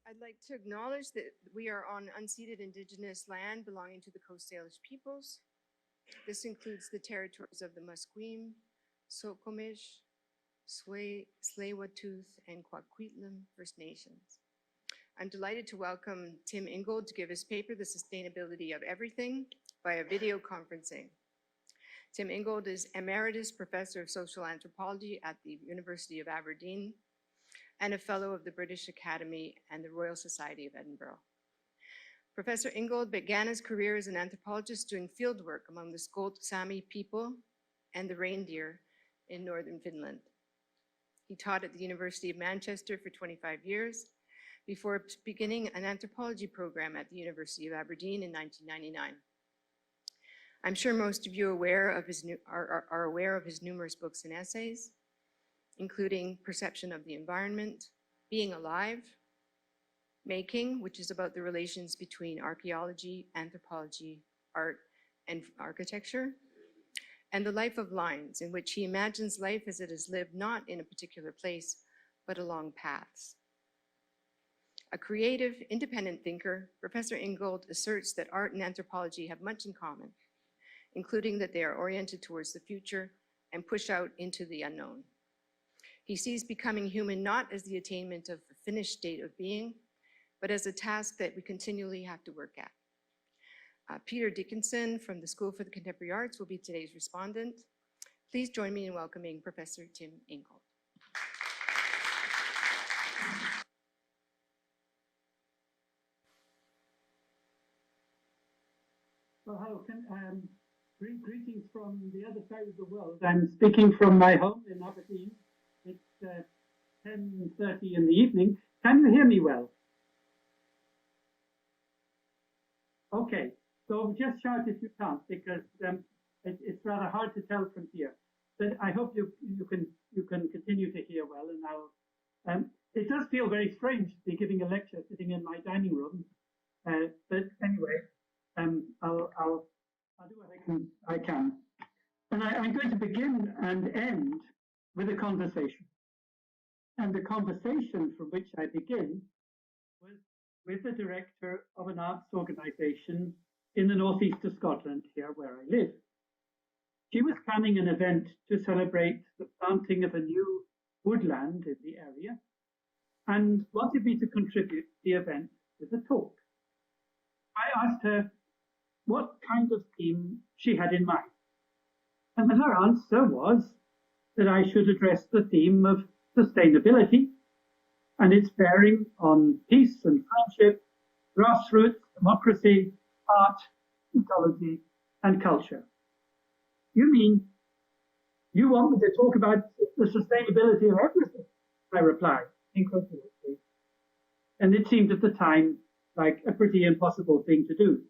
I'd like to acknowledge that we are on unceded Indigenous land belonging to the Coast Salish peoples. This includes the territories of the Musqueam, Sokomish, Tsleil-Waututh, and Kwakwitlam First Nations. I'm delighted to welcome Tim Ingold to give his paper, The Sustainability of Everything, via video conferencing. Tim Ingold is Emeritus Professor of Social Anthropology at the University of Aberdeen and a Fellow of the British Academy and the Royal Society of Edinburgh. Professor Ingold began his career as an anthropologist doing fieldwork among the Skolt Sami people and the reindeer in northern Finland. He taught at the University of Manchester for 25 years before beginning an anthropology program at the University of Aberdeen in 1999. I'm sure most of you are aware of his numerous books and essays, including Perception of the Environment, Being Alive, Making, which is about the relations between archaeology, anthropology, art, and architecture, and The Life of Lines, in which he imagines life as it is lived not in a particular place, but along paths. A creative, independent thinker, Professor Ingold asserts that art and anthropology have much in common, including that they are oriented towards the future and push out into the unknown. He sees becoming human not as the attainment of the finished state of being, but as a task that we continually have to work at. Peter Dickinson from the School for the Contemporary Arts will be today's respondent. Please join me in welcoming Professor Tim Ingold. Well, hello, greetings from the other side of the world. I'm speaking from my home in Aberdeen. It's 10:30 in the evening. Can you hear me well? Okay, so just shout if you can't, because it's rather hard to tell from here. But I hope you can continue to hear well. And now, it does feel very strange to be giving a lecture sitting in my dining room. But anyway, I'll do what I can. And I'm going to begin and end with a conversation. And the conversation from which I begin was with the director of an arts organisation in the northeast of Scotland, here where I live. She was planning an event to celebrate the planting of a new woodland in the area and wanted me to contribute to the event with a talk. I asked her what kind of theme she had in mind. And her answer was that I should address the theme of sustainability and its bearing on peace and friendship, grassroots, democracy, art, ecology, and culture. You mean you want me to talk about the sustainability of everything? I replied, incredulously. And it seemed at the time like a pretty impossible thing to do.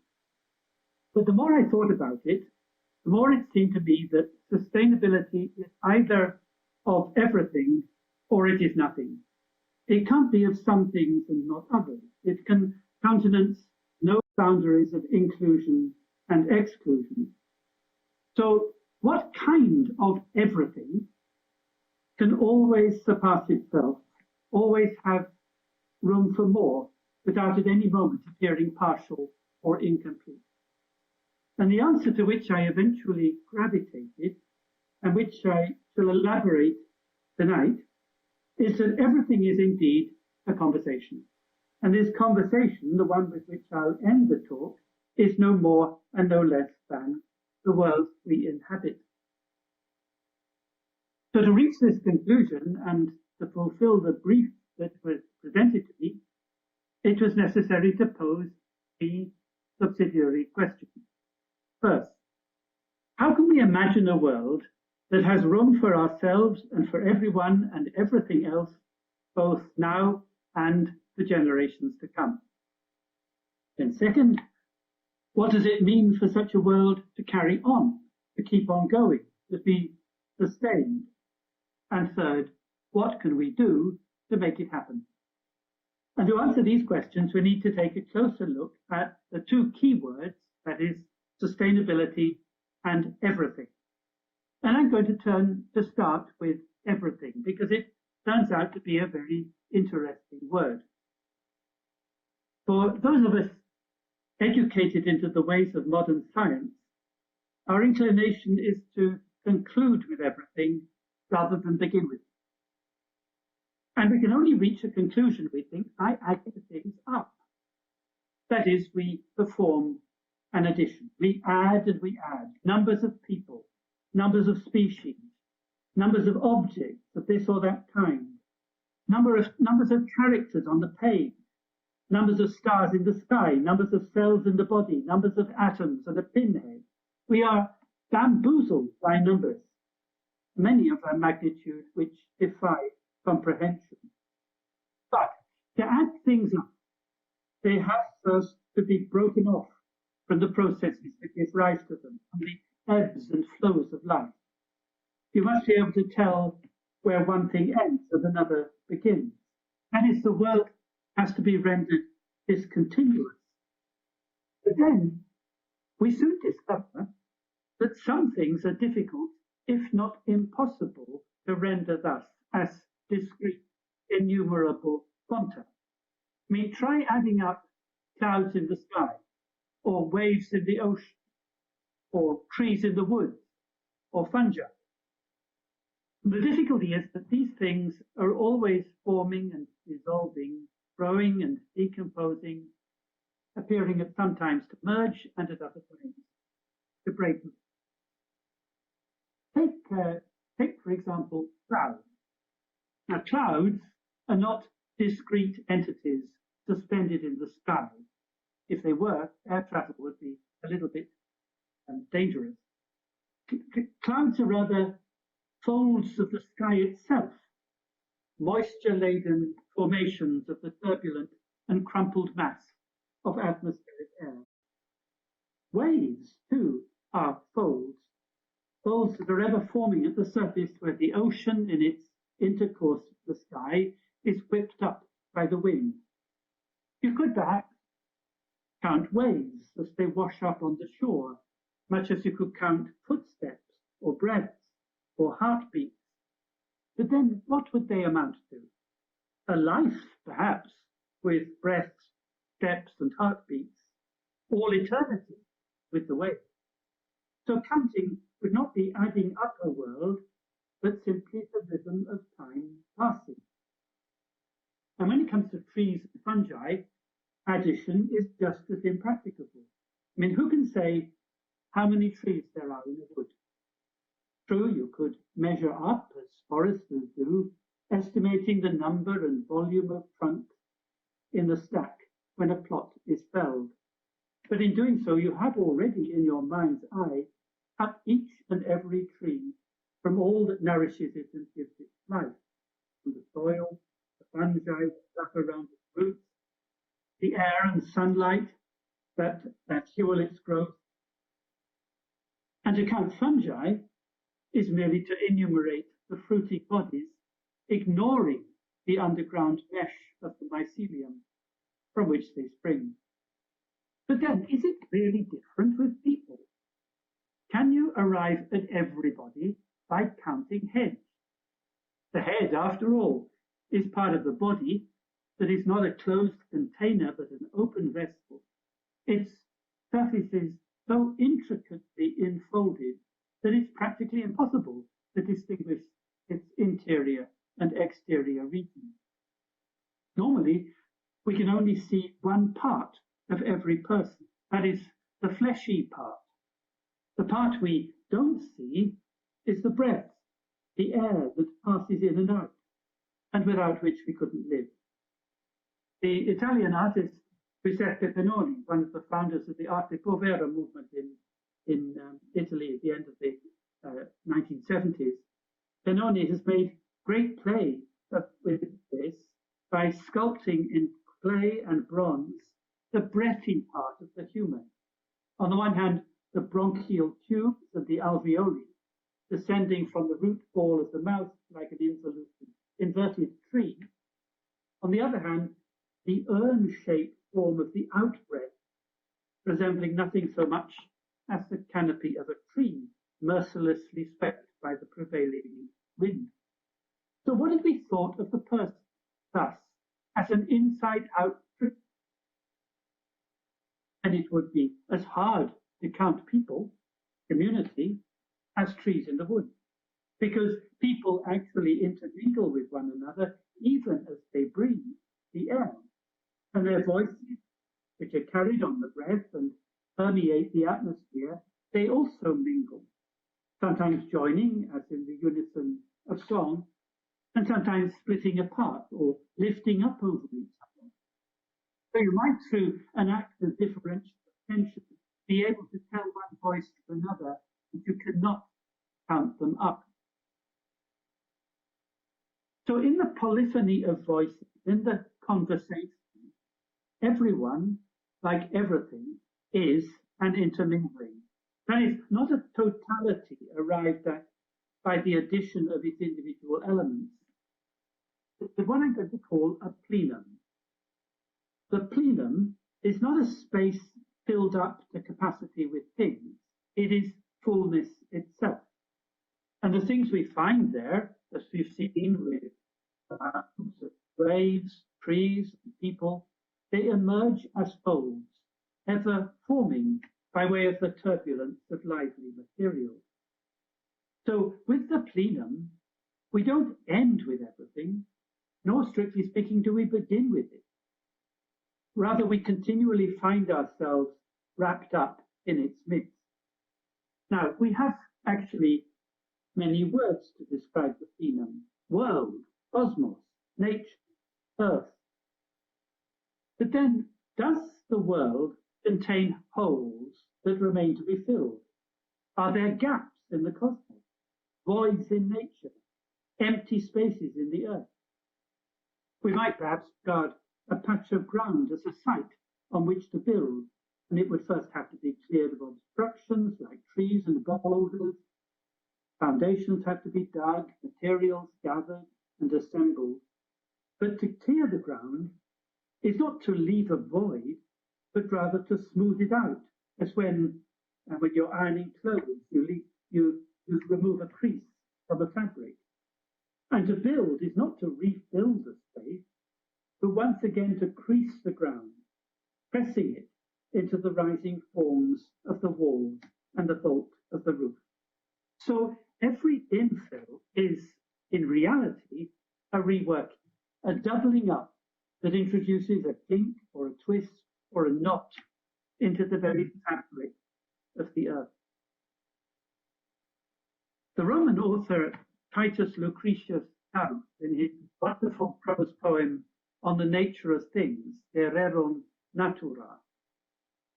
But the more I thought about it, the more it seemed to me that sustainability is either of everything or it is nothing. It can't be of some things and not others. It can countenance no boundaries of inclusion and exclusion. So what kind of everything can always surpass itself, always have room for more, without at any moment appearing partial or incomplete? And the answer to which I eventually gravitated, and which I shall elaborate tonight, is that everything is indeed a conversation. And this conversation, the one with which I'll end the talk, is no more and no less than the world we inhabit. So to reach this conclusion and to fulfill the brief that was presented to me, it was necessary to pose 3 subsidiary questions. First, how can we imagine a world that has room for ourselves and for everyone and everything else, both now and the generations to come? And second, what does it mean for such a world to carry on, to keep on going, to be sustained? And third, what can we do to make it happen? And to answer these questions, we need to take a closer look at the 2 key words, that is, sustainability and everything. And I'm going to start with everything, because it turns out to be a very interesting word. For those of us educated into the ways of modern science, our inclination is to conclude with everything rather than begin with. And we can only reach a conclusion, we think, by adding things up. That is, we perform an addition. We add and we add numbers of people, numbers of species, numbers of objects of this or that kind, numbers of characters on the page, numbers of stars in the sky, numbers of cells in the body, numbers of atoms and a pinhead. We are bamboozled by numbers, many of a magnitude which defy comprehension. But to add things up, they have first to be broken off from the processes that give rise to them, from the ebbs and flows of life. You must be able to tell where one thing ends and another begins. That is, the world has to be rendered discontinuous. But then we soon discover that some things are difficult, if not impossible, to render thus as discrete, innumerable quanta. I mean, try adding up clouds in the sky, or waves in the ocean, or trees in the woods, or fungi. The difficulty is that these things are always forming and dissolving, growing and decomposing, appearing at some times to merge and at other times to break. Take, for example, clouds. Now, clouds are not discrete entities suspended in the sky. If they were, air travel would be a little bit dangerous. Clouds are rather folds of the sky itself, moisture-laden formations of the turbulent and crumpled mass of atmospheric air. Waves, too, are folds that are ever forming at the surface where the ocean in its intercourse with the sky is whipped up by the wind. You could perhaps count waves as they wash up on the shore, much as you could count footsteps or breaths or heartbeats. But then what would they amount to? A life, perhaps, with breaths, steps and heartbeats, all eternity with the waves. So counting would not be adding up a world, but simply the rhythm of time passing. And when it comes to trees and fungi, addition is just as impracticable. I mean, who can say how many trees there are in a wood? True, you could measure up, as foresters do, estimating the number and volume of trunks in the stack when a plot is felled. But in doing so, you have already in your mind's eye cut each and every tree from all that nourishes it and gives it life, from the soil, the fungi that wrap around its roots, the air and sunlight that fuel its growth. And to count fungi is merely to enumerate the fruity bodies, ignoring the underground mesh of the mycelium from which they spring. But then, is it really different with people? Can you arrive at everybody by counting heads? The head, after all, is part of the body that is not a closed container but an open vessel. Its surface is so intricately enfolded that it's practically impossible to distinguish its interior and exterior regions. Normally, we can only see one part of every person, that is, the fleshy part. The part we don't see is the breath, the air that passes in and out, and without which we couldn't live. The Italian artist Giuseppe Benoni, one of the founders of the Arte Povera movement in Italy at the end of the 1970s, Benoni has made great play with this by sculpting in clay and bronze the breathy part of the human. On the one hand, the bronchial tubes and the alveoli, descending from the root ball of the mouth like an inverted tree. On the other hand, the urn-shaped form of the out-breath, resembling nothing so much as the canopy of a tree, mercilessly swept by the prevailing wind. So what if we thought of the person thus as an inside-out tree, and it would be as hard to count people, community, as trees in the wood, because people actually intermingle with one another even as they breathe the air, and their voices, which are carried on the breath and permeate the atmosphere, they also mingle, sometimes joining, as in the unison of song, and sometimes splitting apart or lifting up over each other. So you might, through an act of differential attention, be able to tell one voice to another, but you cannot count them up. So in the polyphony of voices, in the conversation, everyone, like everything, is an intermingling. That is not a totality arrived at by the addition of its individual elements, but what I'm going to call a plenum. The plenum is not a space filled up to capacity with things, it is fullness itself. And the things we find there, as we've seen with graves, trees, and people, they emerge as folds, ever forming by way of the turbulence of lively material. So with the plenum, we don't end with everything, nor strictly speaking do we begin with it. Rather, we continually find ourselves wrapped up in its midst. Now, we have actually many words to describe the plenum: world, cosmos, nature, earth. But then, does the world contain holes that remain to be filled? Are there gaps in the cosmos, voids in nature, empty spaces in the earth? We might perhaps regard a patch of ground as a site on which to build, and it would first have to be cleared of obstructions like trees and boulders. Foundations have to be dug, materials gathered and assembled. But to clear the ground is not to leave a void, but rather to smooth it out, as when you're ironing clothes, you remove a crease from a fabric. And to build is not to refill the space, but once again to crease the ground, pressing it into the rising forms of the walls and the vault of the roof. So every infill is, in reality, a reworking, a doubling up that introduces a kink or a twist or a knot into the very fabric of the earth. The Roman author Titus Lucretius counts in his wonderful prose poem on the nature of things, De Rerum Natura.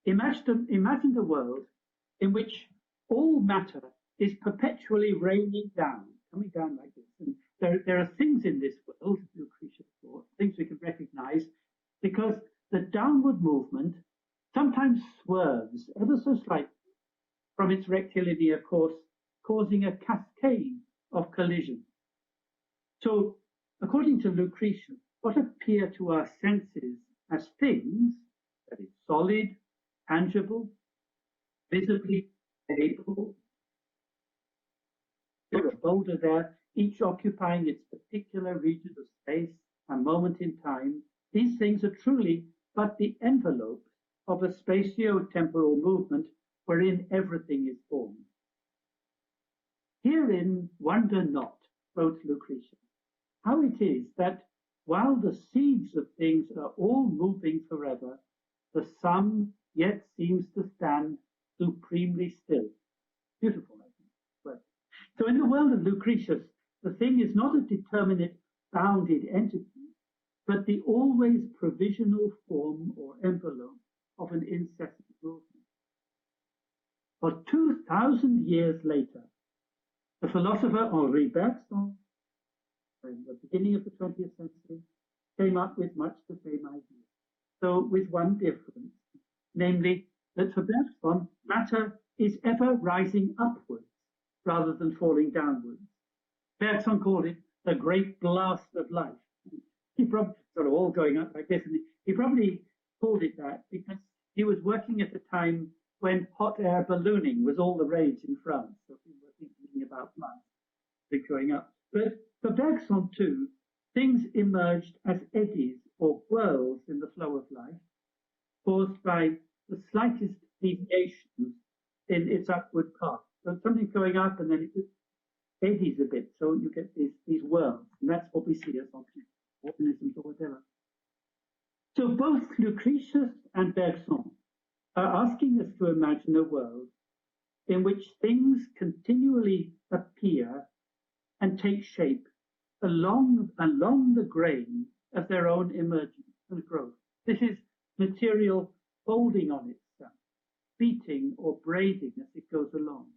Imagine a world in which all matter is perpetually raining down, coming down like this. And there are things in this world, Lucretius thought, things we can recognize, because the downward movement sometimes swerves ever so slightly from its rectilinear course, causing a cascade of collisions. So, according to Lucretius, what appear to our senses as things, that is solid, tangible, visibly stable, there are boulder there, each occupying its particular region of space and moment in time. These things are truly but the envelope of a spatio-temporal movement wherein everything is formed. Herein wonder not, wrote Lucretius, how it is that while the seeds of things are all moving forever, the sum yet seems to stand supremely still. Beautiful, I think. Well, so in the world of Lucretius, the thing is not a determinate, bounded entity, but the always provisional form or envelope of an incessant movement. But 2,000 years later, the philosopher Henri Bergson, in the beginning of the 20th century, came up with much the same idea. So with one difference, namely that for Bergson, matter is ever rising upwards rather than falling downwards. Bergson called it the great blast of life. He probably sort of all going up like this, and he probably called it that because he was working at a time when hot air ballooning was all the rage in France. So he was thinking about plants going up. But for Bergson too, things emerged as eddies or whirls in the flow of life, caused by the slightest deviations in its upward path. So something's going up and then it just eddies a bit, so you get these whirls, and that's what we see as objects, organisms or whatever. So both Lucretius and Bergson are asking us to imagine a world in which things continually appear and take shape along the grain of their own emergence and growth. This is material folding on itself, beating or braiding as it goes along.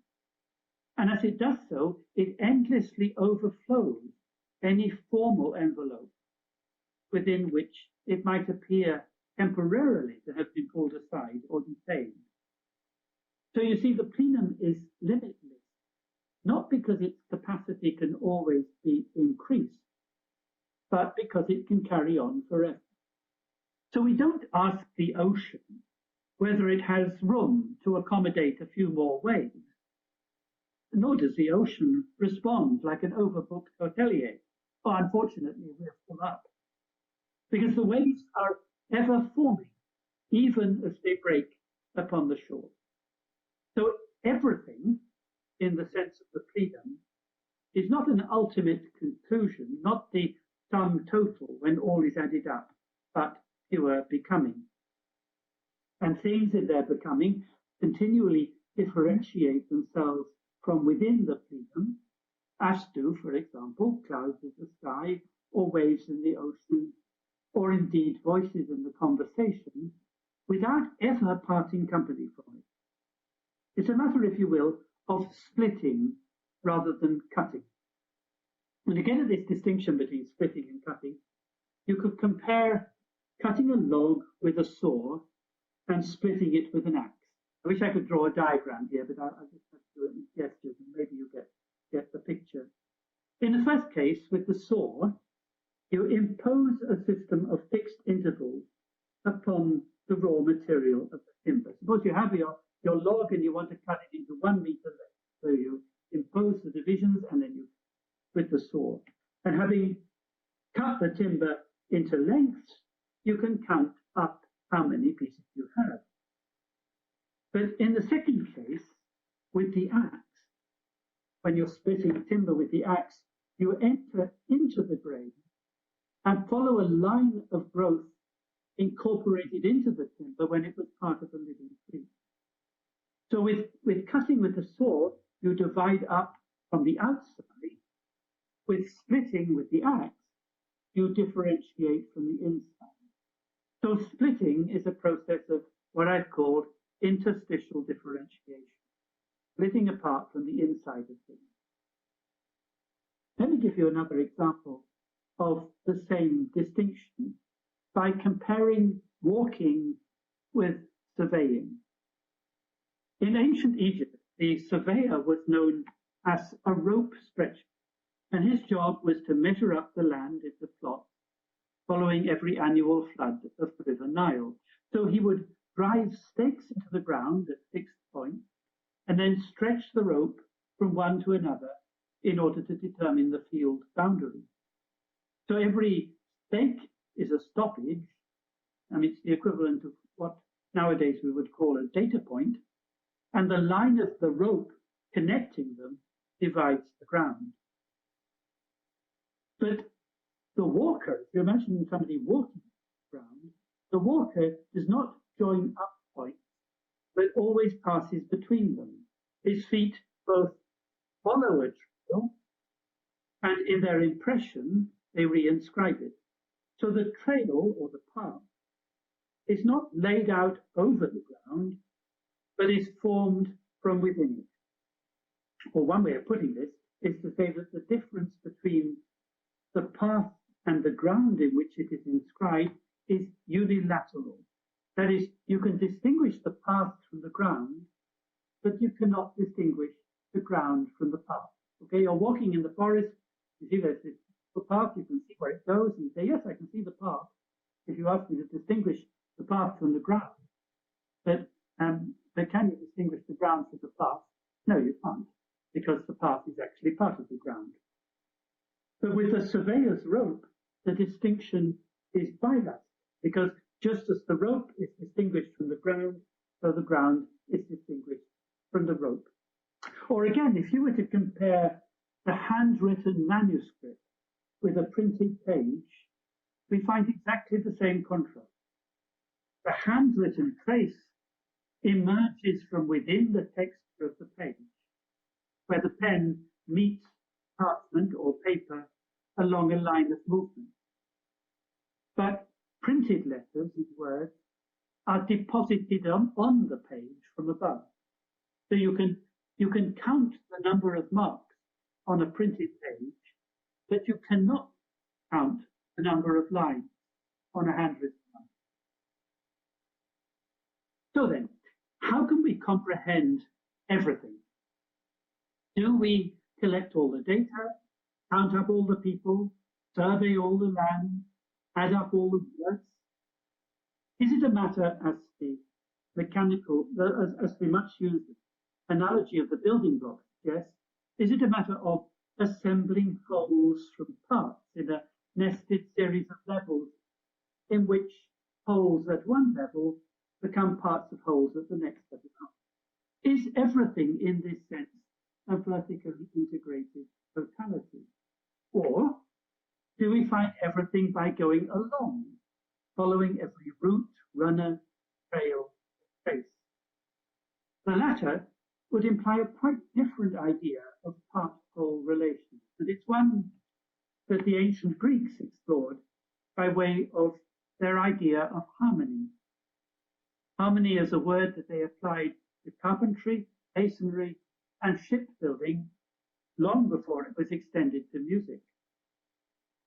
And as it does so, it endlessly overflows any formal envelope within which it might appear temporarily to have been pulled aside or detained. So you see, the plenum is limitless, not because its capacity can always be increased, but because it can carry on forever. So we don't ask the ocean whether it has room to accommodate a few more waves, nor does the ocean respond like an overbooked hotelier. Oh, unfortunately, we're full up. Because the waves are ever forming, even as they break upon the shore. So everything, in the sense of the plenum, is not an ultimate conclusion, not the sum total when all is added up, but pure becoming. And things in their becoming continually differentiate themselves from within the plenum, as do, for example, clouds in the sky, or waves in the ocean, or indeed voices in the conversation, without ever parting company from it. It's a matter, if you will, of splitting rather than cutting. And again, at this distinction between splitting and cutting, you could compare cutting a log with a saw and splitting it with an axe. I wish I could draw a diagram here, but I'll just have to do it in gestures and maybe you get the picture. In the first case, with the saw, you impose a system of fixed intervals upon the raw material of the timber. Suppose you have your log and you want to cut it into 1 meter length. So you impose the divisions and then you, with the saw. And having cut the timber into lengths, you can count up how many pieces you have. But in the second case, with the axe, when you're splitting timber with the axe, you enter into the grain and follow a line of growth incorporated into the timber when it was part of a living tree. So with cutting with the saw, you divide up from the outside. With splitting with the axe, you differentiate from the inside. So splitting is a process of what I've called interstitial differentiation, splitting apart from the inside of things. Let me give you another example of the same distinction by comparing walking with surveying. In ancient Egypt, the surveyor was known as a rope stretcher, and his job was to measure up the land into plots following every annual flood of the River Nile. So he would drive stakes into the ground at fixed points and then stretch the rope from one to another in order to determine the field boundary. So every stake is a stoppage, and it's the equivalent of what nowadays we would call a data point, and the line of the rope connecting them divides the ground. But the walker, if you imagine somebody walking the ground, the walker does not join up points, but always passes between them. His feet both follow a trail, and in their impression, they reinscribe it. So the trail, or the path, is not laid out over the ground, but is formed from within it. Or one way of putting this is to say that the difference between the path and the ground in which it is inscribed is unilateral. That is, you can distinguish the path from the ground, but you cannot distinguish the ground from the path. Okay, you're walking in the forest, you see there's this path, you can see where it goes, and you say, yes, I can see the path. If you ask me to distinguish the path from the ground, but can you distinguish the ground from the path? No, you can't, because the path is actually part of the ground. But with a surveyor's rope, the distinction is bilateral, because just as the rope is distinguished from the ground, so the ground is distinguished from the rope. Or again, if you were to compare the handwritten manuscript with a printed page, we find exactly the same contrast. The handwritten trace emerges from within the texture of the page, where the pen meets parchment or paper along a line of movement. But printed letters and words are deposited on the page from above. So you can count the number of marks on a printed page, but you cannot count the number of lines on a handwritten line. So then, how can we comprehend everything? Do we collect all the data, count up all the people, survey all the land, add up all the words? Is it a matter, as the mechanical, as the much used analogy of the building blocks suggests, is it a matter of assembling wholes from parts in a nested series of levels in which wholes at one level become parts of wholes at the next level? Is everything in this sense a vertically integrated totality? Or do we find everything by going along, following every route, runner, trail, trace? The latter would imply a quite different idea of part-whole relations, and it's one that the ancient Greeks explored by way of their idea of harmony. Harmony is a word that they applied to carpentry, masonry, and shipbuilding long before it was extended to music.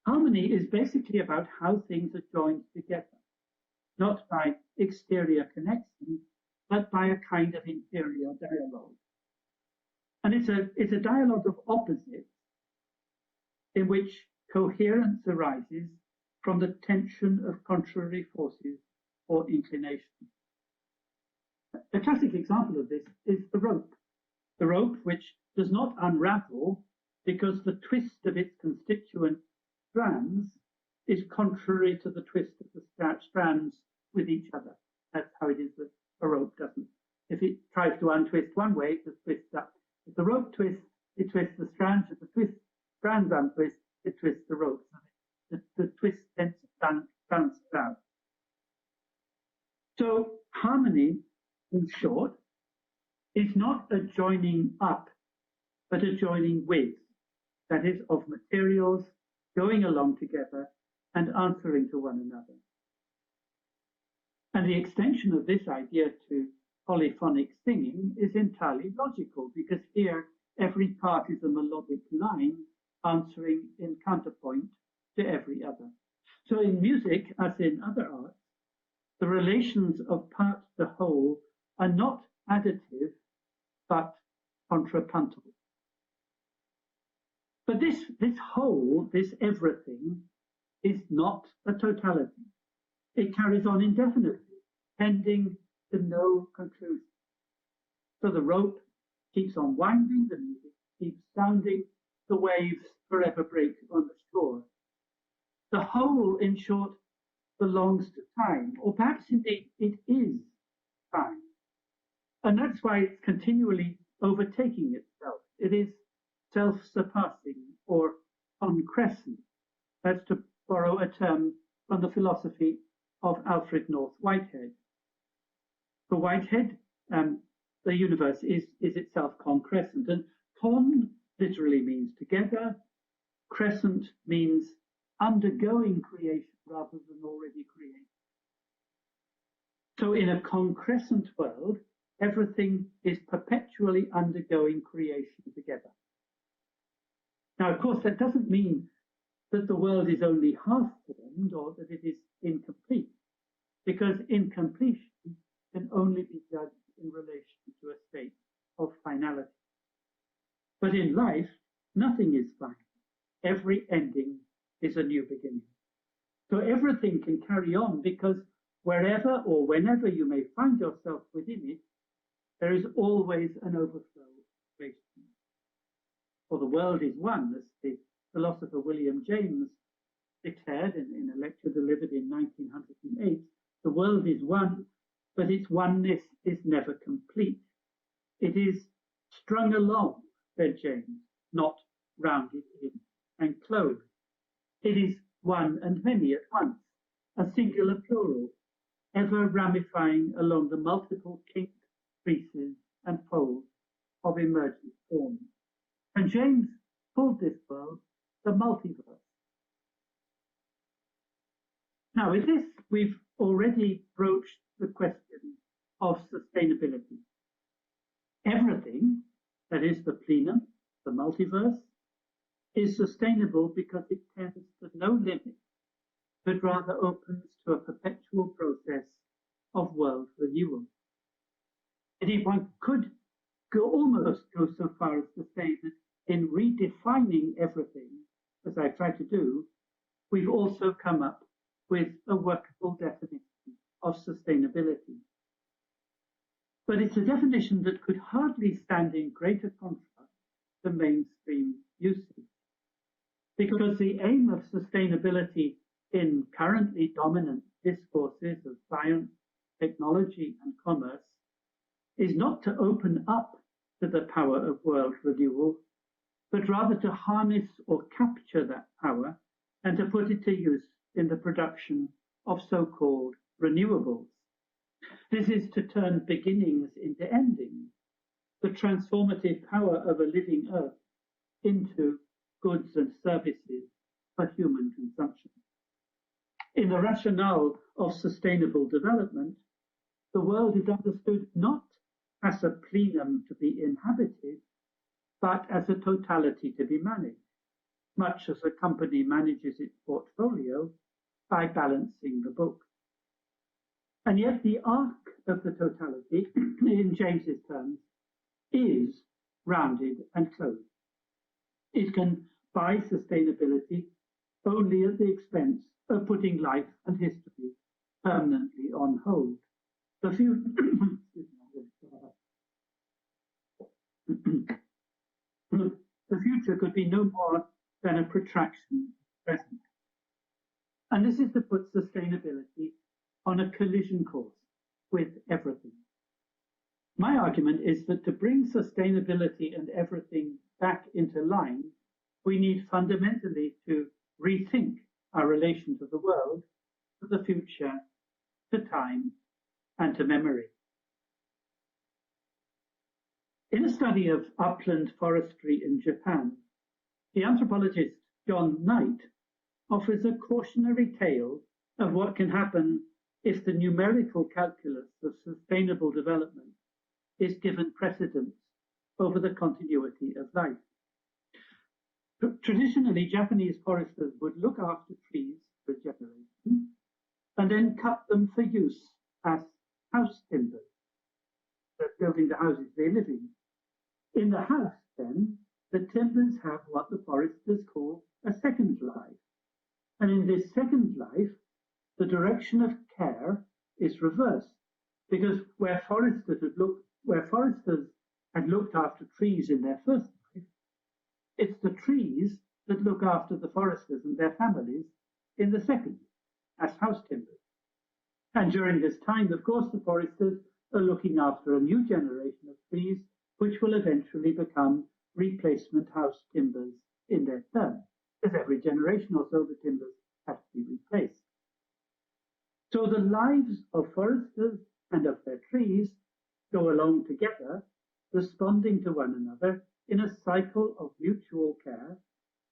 Harmony is basically about how things are joined together, not by exterior connection, but by a kind of interior dialogue. And it's a dialogue of opposites in which coherence arises from the tension of contrary forces or inclinations. A classic example of this is the rope which does not unravel because the twist of its constituent strands is contrary to the twist of the strands with each other. That's how it is that a rope doesn't. If it tries to untwist one way, it just twists up. If the rope twists, it twists the strands. If the strands untwist, it twists the rope. So the twist tends to bounce out. So harmony, in short, is not a joining up, but a joining with, that is, of materials going along together and answering to one another. And the extension of this idea to polyphonic singing is entirely logical, because here every part is a melodic line answering in counterpoint to every other. So in music, as in other arts, the relations of part to whole are not additive, but contrapuntal. But this whole, this everything, is not a totality. It carries on indefinitely, tending to no conclusion. So the rope keeps on winding, the music keeps sounding, the waves forever break on the shore. The whole, in short, belongs to time, or perhaps indeed it is time. And that's why it's continually overtaking itself. It is self-surpassing or concrescent. That's to borrow a term from the philosophy of Alfred North Whitehead. For Whitehead, the universe is itself concrescent, and con literally means together, crescent means undergoing creation rather than already created. So in a concrescent world, everything is perpetually undergoing creation together. Now, of course, that doesn't mean that the world is only half formed or that it is incomplete, because incompletion can only be judged in relation to a state of finality. But in life, nothing is final. Every ending is a new beginning. So everything can carry on, because wherever or whenever you may find yourself within it, there is always an overflow of creation. For the world is one, as the philosopher William James declared in a lecture delivered in 1908, the world is one but its oneness is never complete. It is strung along, said James, not rounded in and clothed. It is one and many at once, a singular plural, ever ramifying along the multiple kinks, creases, and folds of emergent forms. And James called this world the multiverse. Now, with this, we've already broached the question of sustainability. Everything, that is the plenum, the multiverse, is sustainable because it tends to no limit, but rather opens to a perpetual process of world renewal. Indeed, one could almost go so far as to say that in redefining everything, as I try to do, we've also come up with a workable definition of sustainability. But it's a definition that could hardly stand in greater contrast to mainstream usage. Because the aim of sustainability in currently dominant discourses of science, technology, and commerce is not to open up to the power of world renewal, but rather to harness or capture that power and to put it to use in the production of so-called renewables. This is to turn beginnings into endings, the transformative power of a living earth into goods and services for human consumption. In the rationale of sustainable development, the world is understood not as a plenum to be inhabited, but as a totality to be managed, much as a company manages its portfolio by balancing the books. And yet the arc of the totality, in James's terms, is rounded and closed. It can buy sustainability only at the expense of putting life and history permanently on hold. The future could be no more than a protraction of the present. And this is to put sustainability on a collision course with everything. My argument is that to bring sustainability and everything back into line, we need fundamentally to rethink our relation to the world, to the future, to time, and to memory. In a study of upland forestry in Japan, the anthropologist John Knight offers a cautionary tale of what can happen if the numerical calculus of sustainable development is given precedence over the continuity of life. Traditionally, Japanese foresters would look after trees for a generation and then cut them for use as house timbers, building the houses they live in. In the house, then, the timbers have what the foresters call a second life. And in this second life, the direction of care is reversed, because where foresters had looked after trees in their first life, it's the trees that look after the foresters and their families in the second, as house timbers. And during this time, of course, the foresters are looking after a new generation of trees, which will eventually become replacement house timbers in their turn, because every generation or so the timbers have to be replaced. So the lives of foresters and of their trees go along together, responding to one another in a cycle of mutual care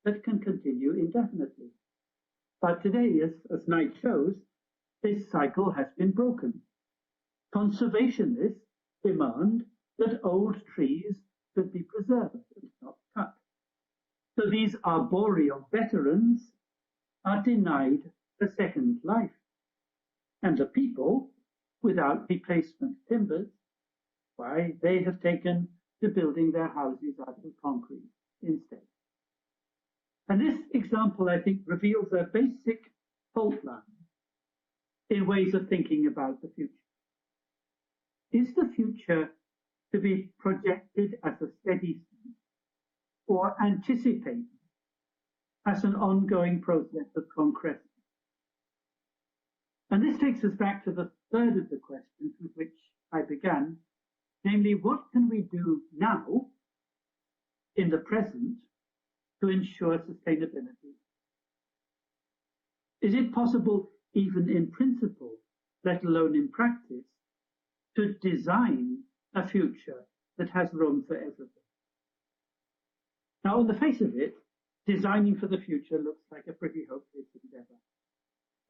that can continue indefinitely. But today, as Knight shows, this cycle has been broken. Conservationists demand that old trees should be preserved and not cut. So these arboreal veterans are denied a second life. And the people, without replacement timbers, why, they have taken to building their houses out of concrete instead. And this example, I think, reveals a basic fault line in ways of thinking about the future. Is the future to be projected as a steady state or anticipated as an ongoing process of concretion? And this takes us back to the third of the questions with which I began, namely, what can we do now in the present to ensure sustainability? Is it possible, even in principle, let alone in practice, to design a future that has room for everything? Now, on the face of it, designing for the future looks like a pretty hopeless endeavor.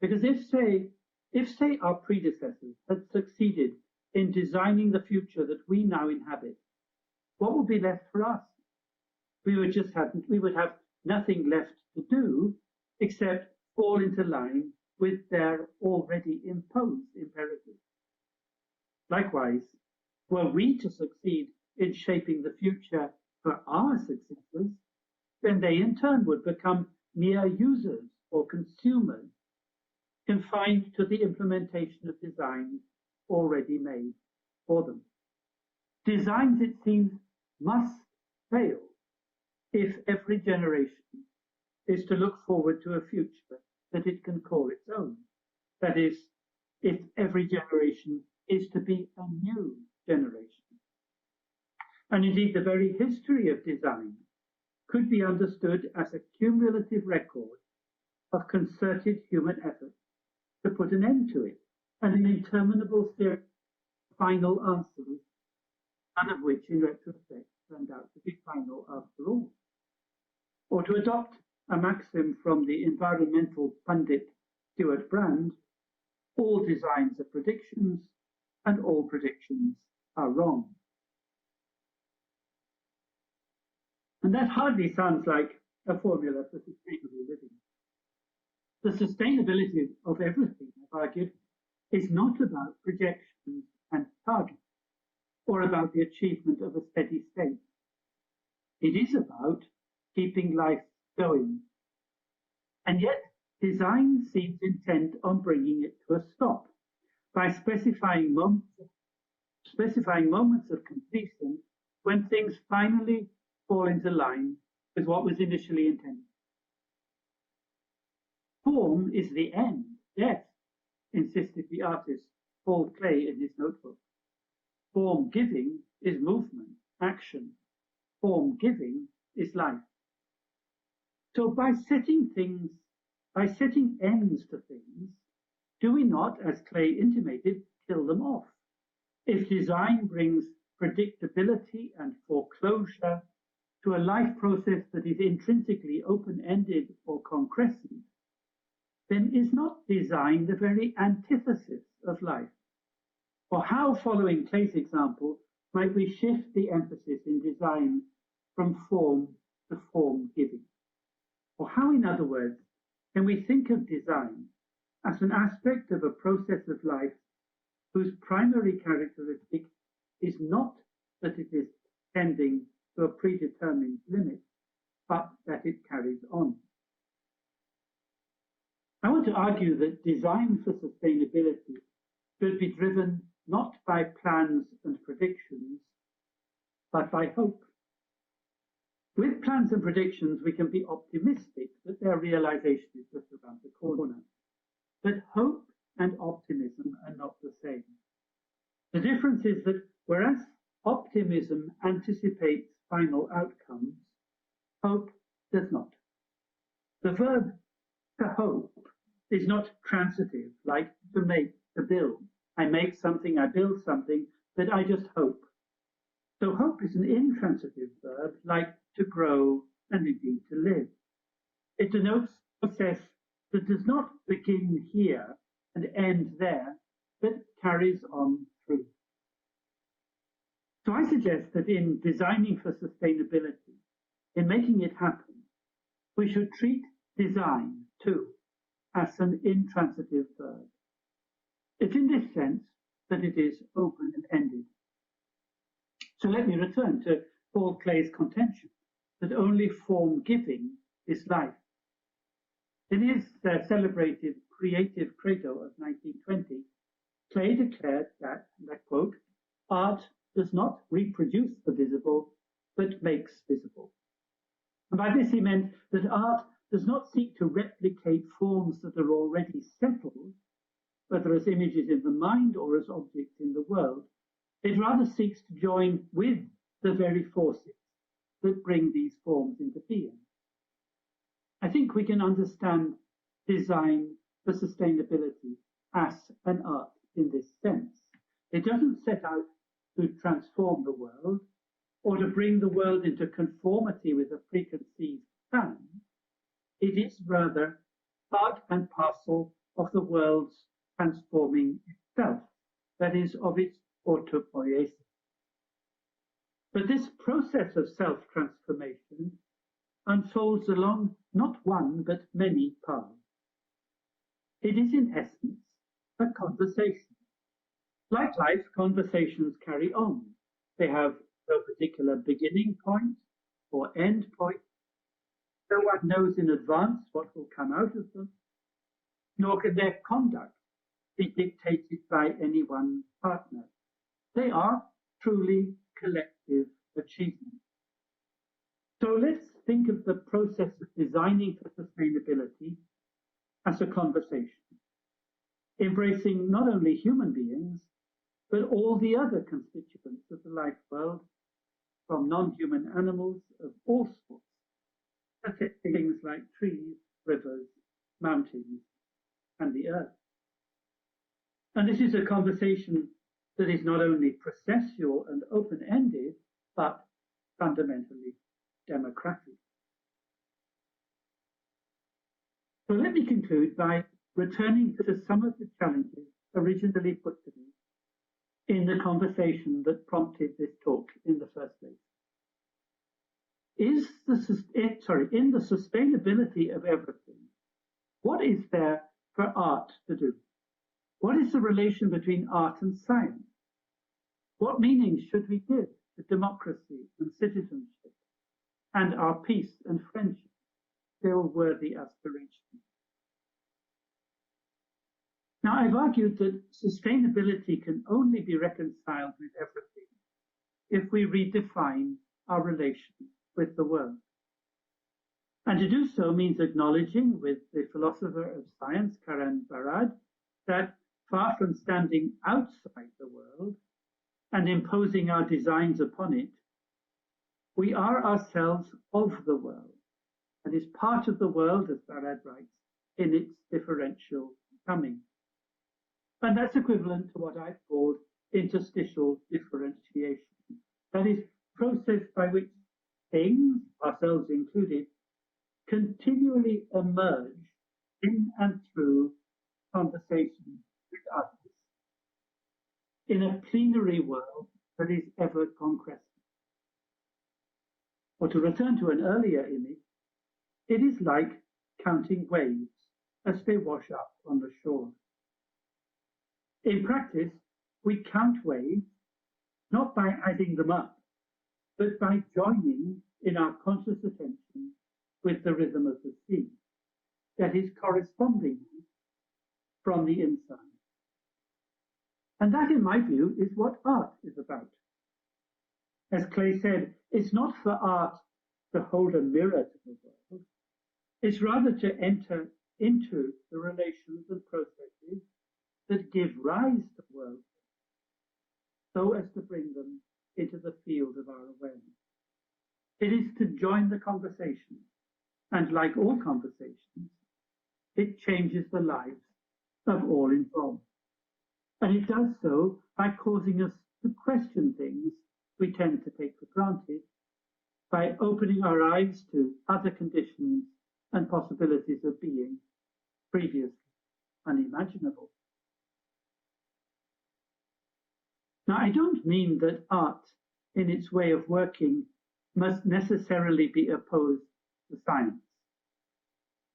Because if say our predecessors had succeeded in designing the future that we now inhabit, what would be left for us? We would have nothing left to do except fall into line with their already imposed imperatives. Likewise, were we to succeed in shaping the future for our successors, then they in turn would become mere users or consumers, confined to the implementation of designs already made for them. Designs, it seems, must fail if every generation is to look forward to a future that it can call its own. That is, if every generation is to be a new generation. And indeed, the very history of design could be understood as a cumulative record of concerted human effort to put an end to it, and an interminable series of final answers, none of which in retrospect turned out to be final after all. Or to adopt a maxim from the environmental pundit Stuart Brand, all designs are predictions and all predictions are wrong. And that hardly sounds like a formula for sustainable living. The sustainability of everything, I've argued, is not about projections and targets, or about the achievement of a steady state. It is about keeping life going. And yet, design seems intent on bringing it to a stop by specifying moments of completion when things finally fall into line with what was initially intended. Form is the end, yes, insisted the artist Paul Klee in his notebook. Form giving is movement, action. Form giving is life. So by setting ends to things, do we not, as Klee intimated, kill them off? If design brings predictability and foreclosure to a life process that is intrinsically open-ended or concrescent, then is not design the very antithesis of life? Or how, following Klee's example, might we shift the emphasis in design from form to form giving? Or how, in other words, can we think of design as an aspect of a process of life whose primary characteristic is not that it is tending to a predetermined limit, but that it carries on? I want to argue that design for sustainability should be driven not by plans and predictions, but by hope. With plans and predictions, we can be optimistic that their realization is just around the corner. But hope and optimism are not the same. The difference is that whereas optimism anticipates final outcomes, hope does not. The verb to hope is not transitive, like to make, to build. I make something, I build something, but I just hope. So hope is an intransitive verb, like to grow and indeed to live. It denotes a process that does not begin here and end there, but carries on through. So I suggest that in designing for sustainability, in making it happen, we should treat design too as an intransitive verb. It's in this sense that it is open and ended. So let me return to Paul Klee's contention that only form giving is life. In his celebrated creative credo of 1920, Klee declared that, and I quote, art does not reproduce the visible, but makes visible. And by this he meant that art does not seek to replicate forms that are already settled, whether as images in the mind or as objects in the world. It rather seeks to join with the very forces that bring these forms into being. I think we can understand design for sustainability as an art in this sense. It doesn't set out to transform the world or to bring the world into conformity with a preconceived plan. It is rather part and parcel of the world's transforming itself, that is, of its autopoiesis. But this process of self-transformation unfolds along not one but many paths. It is in essence a conversation. Like life, conversations carry on. They have no particular beginning point or end point. No one knows in advance what will come out of them, nor can their conduct be dictated by any one partner. They are truly collective achievement. So let's think of the process of designing for sustainability as a conversation, embracing not only human beings, but all the other constituents of the life world, from non-human animals of all sorts, affecting things like trees, rivers, mountains, and the earth. And this is a conversation that is not only processual and open-ended, but fundamentally democratic. So let me conclude by returning to some of the challenges originally put to me in the conversation that prompted this talk in the first place. In the sustainability of everything, what is there for art to do? What is the relation between art and science? What meaning should we give to democracy and citizenship and our peace and friendship, still worthy aspirations? Now, I've argued that sustainability can only be reconciled with everything if we redefine our relation with the world. And to do so means acknowledging with the philosopher of science, Karen Barad, that far from standing outside the world and imposing our designs upon it, we are ourselves of the world and is part of the world, as Barad writes, in its differential coming. And that's equivalent to what I've called interstitial differentiation. That is, process by which things, ourselves included, continually emerge in and through conversation with others in a plenary world that is ever conquesting. Or to return to an earlier image, it is like counting waves as they wash up on the shore. In practice, we count waves not by adding them up, but by joining in our conscious attention with the rhythm of the sea, that is corresponding from the inside. And that, in my view, is what art is about. As Clay said, it's not for art to hold a mirror to the world, it's rather to enter into the relations and processes that give rise to world, so as to bring them into the field of our awareness. It is to join the conversation, and like all conversations, it changes the lives of all involved. And it does so by causing us to question things we tend to take for granted, by opening our eyes to other conditions and possibilities of being previously unimaginable. Now, I don't mean that art, in its way of working, must necessarily be opposed to science,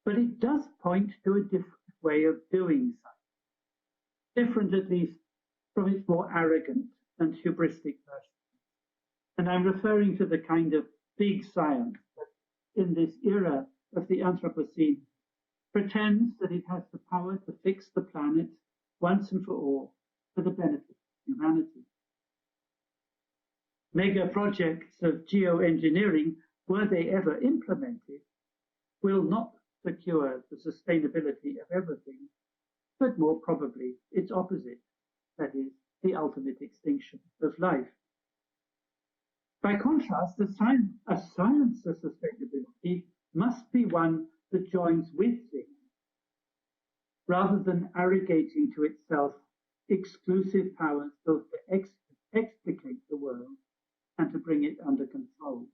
but it does point to a different way of doing science, different at least from its more arrogant and hubristic version. And I'm referring to the kind of big science that, in this era of the Anthropocene, pretends that it has the power to fix the planet once and for all for the benefit of humanity. Mega projects of geoengineering, were they ever implemented, will not secure the sustainability of everything, but more probably its opposite, that is, the ultimate extinction of life. By contrast, a science of sustainability must be one that joins with things, rather than arrogating to itself exclusive powers both to explicate the world and to bring it under control.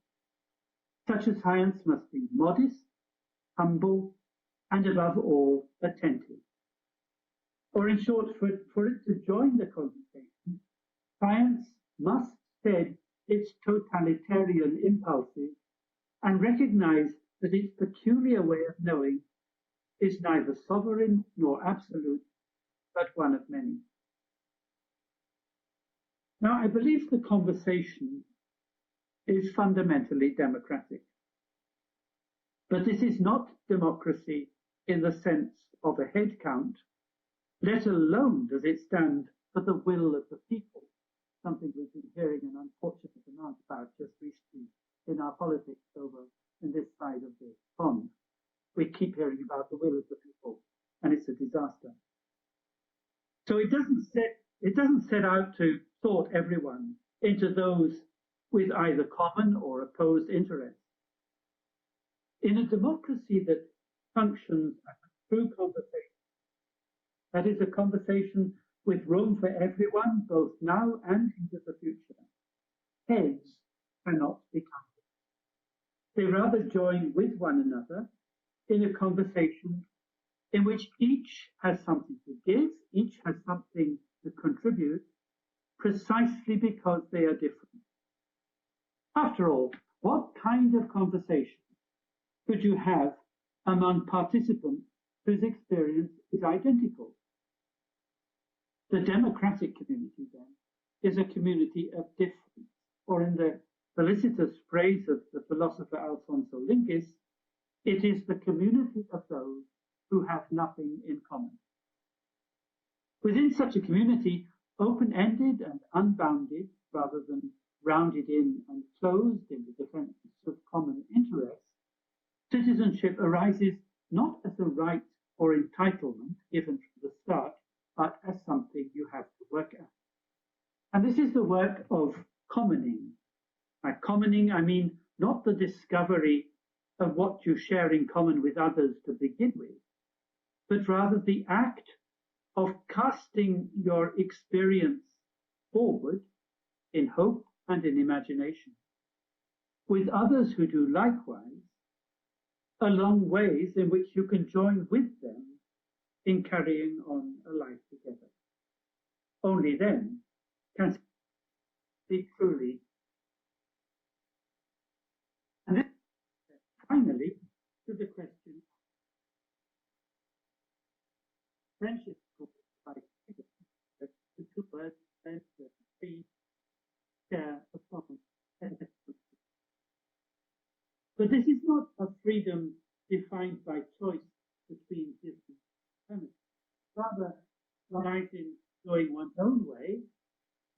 Such a science must be modest, humble, and above all, attentive. Or in short, for it to join the conversation, science must shed its totalitarian impulses and recognize that its peculiar way of knowing is neither sovereign nor absolute, but one of many. Now, I believe the conversation is fundamentally democratic. But this is not democracy in the sense of a head count, let alone does it stand for the will of the people, something we've been hearing an unfortunate amount about just recently in our politics over on this side of the pond. We keep hearing about the will of the people, and it's a disaster. So it doesn't set out to sort everyone into those with either common or opposed interests. In a democracy that functions as a true conversation, that is a conversation with room for everyone, both now and into the future, heads cannot be counted. They rather join with one another in a conversation in which each has something to give, each has something to contribute, precisely because they are different. After all, what kind of conversation could you have among participants whose experience is identical? The democratic community, then, is a community of difference, or in the felicitous phrase of the philosopher Alfonso Linguis, it is the community of those who have nothing in common. Within such a community, open-ended and unbounded, rather than rounded in and closed in the defense of common interests, citizenship arises not as a right or entitlement given from the start, but as something you have to work at. And this is the work of commoning. By commoning, I mean not the discovery of what you share in common with others to begin with, but rather the act of casting your experience forward in hope and in imagination, with others who do likewise, along ways in which you can join with them in carrying on a life together. Only then can it be truly. And then finally, to the question, friendship like the two words and the share a common. But this is not a freedom defined by choice between different alternatives. Rather, lies in going one's own way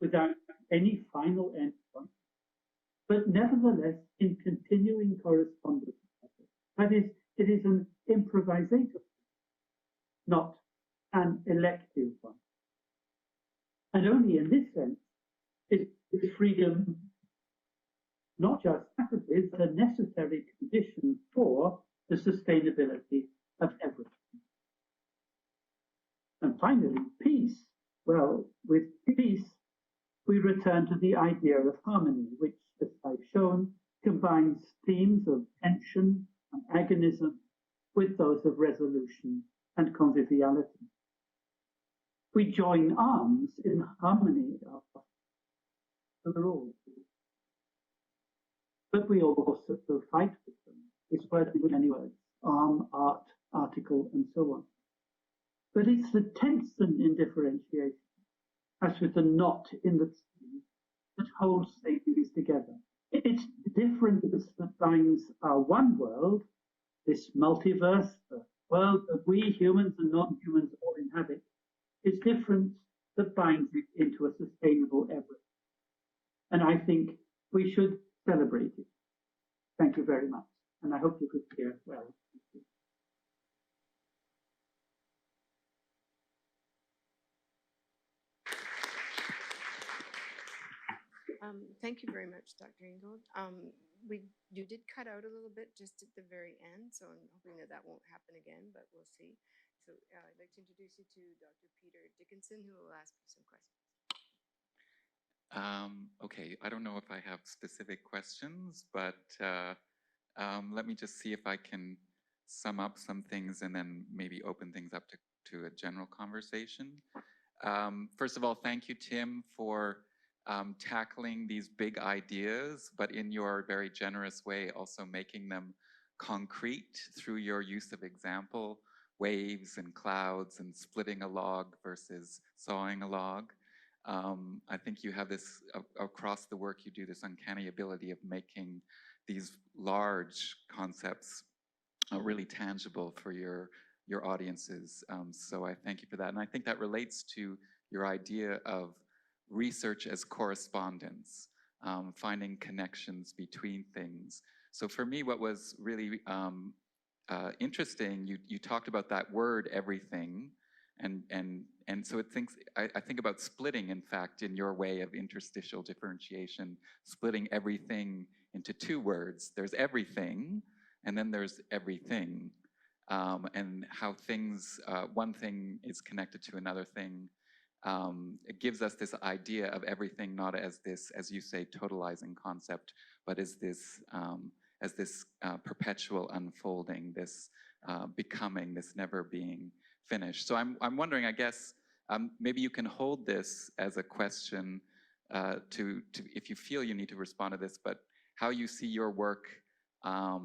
without any final end point, but nevertheless in continuing correspondence. That is, it is an improvisative, not an elective one. And only in this sense is freedom not just is a necessary condition for the sustainability of everything. And finally, peace. Well, with peace, we return to the idea of harmony, which, as I've shown, combines themes of tension and agonism with those of resolution and conviviality. We join arms in harmony of the rules. But we also fight with them. It's word in many words, arm, art, article, and so on. But it's the tension in differentiation, as with the knot in the tree, that holds things together. It's the difference that binds our one world, this multiverse, the world that we humans and non-humans all inhabit. It's difference that binds it into a sustainable everything. And I think we should celebrate it. Thank you very much. And I hope you could hear well. Thank you very much, Dr. Ingold. You did cut out a little bit just at the very end, so I'm hoping that that won't happen again, but we'll see. So I'd like to introduce you to Dr. Peter Dickinson, who will ask you some questions. Okay, I don't know if I have specific questions, but let me just see if I can sum up some things and then maybe open things up to a general conversation. First of all, thank you, Tim, for tackling these big ideas, but in your very generous way, also making them concrete through your use of example, waves and clouds and splitting a log versus sawing a log. I think you have this, across the work you do, this uncanny ability of making these large concepts really tangible for your audiences. So I thank you for that. And I think that relates to your idea of research as correspondence, finding connections between things. So for me, what was really interesting, you talked about that word, everything, and so I think about splitting, in fact, in your way of interstitial differentiation, splitting everything into two words. There's everything, and then there's everything, and how things, one thing is connected to another thing. It gives us this idea of everything not as this, as you say, totalizing concept, but as this perpetual unfolding, this becoming, this never being finished. So I'm wondering, I guess, maybe you can hold this as a question to if you feel you need to respond to this, but how you see your work. I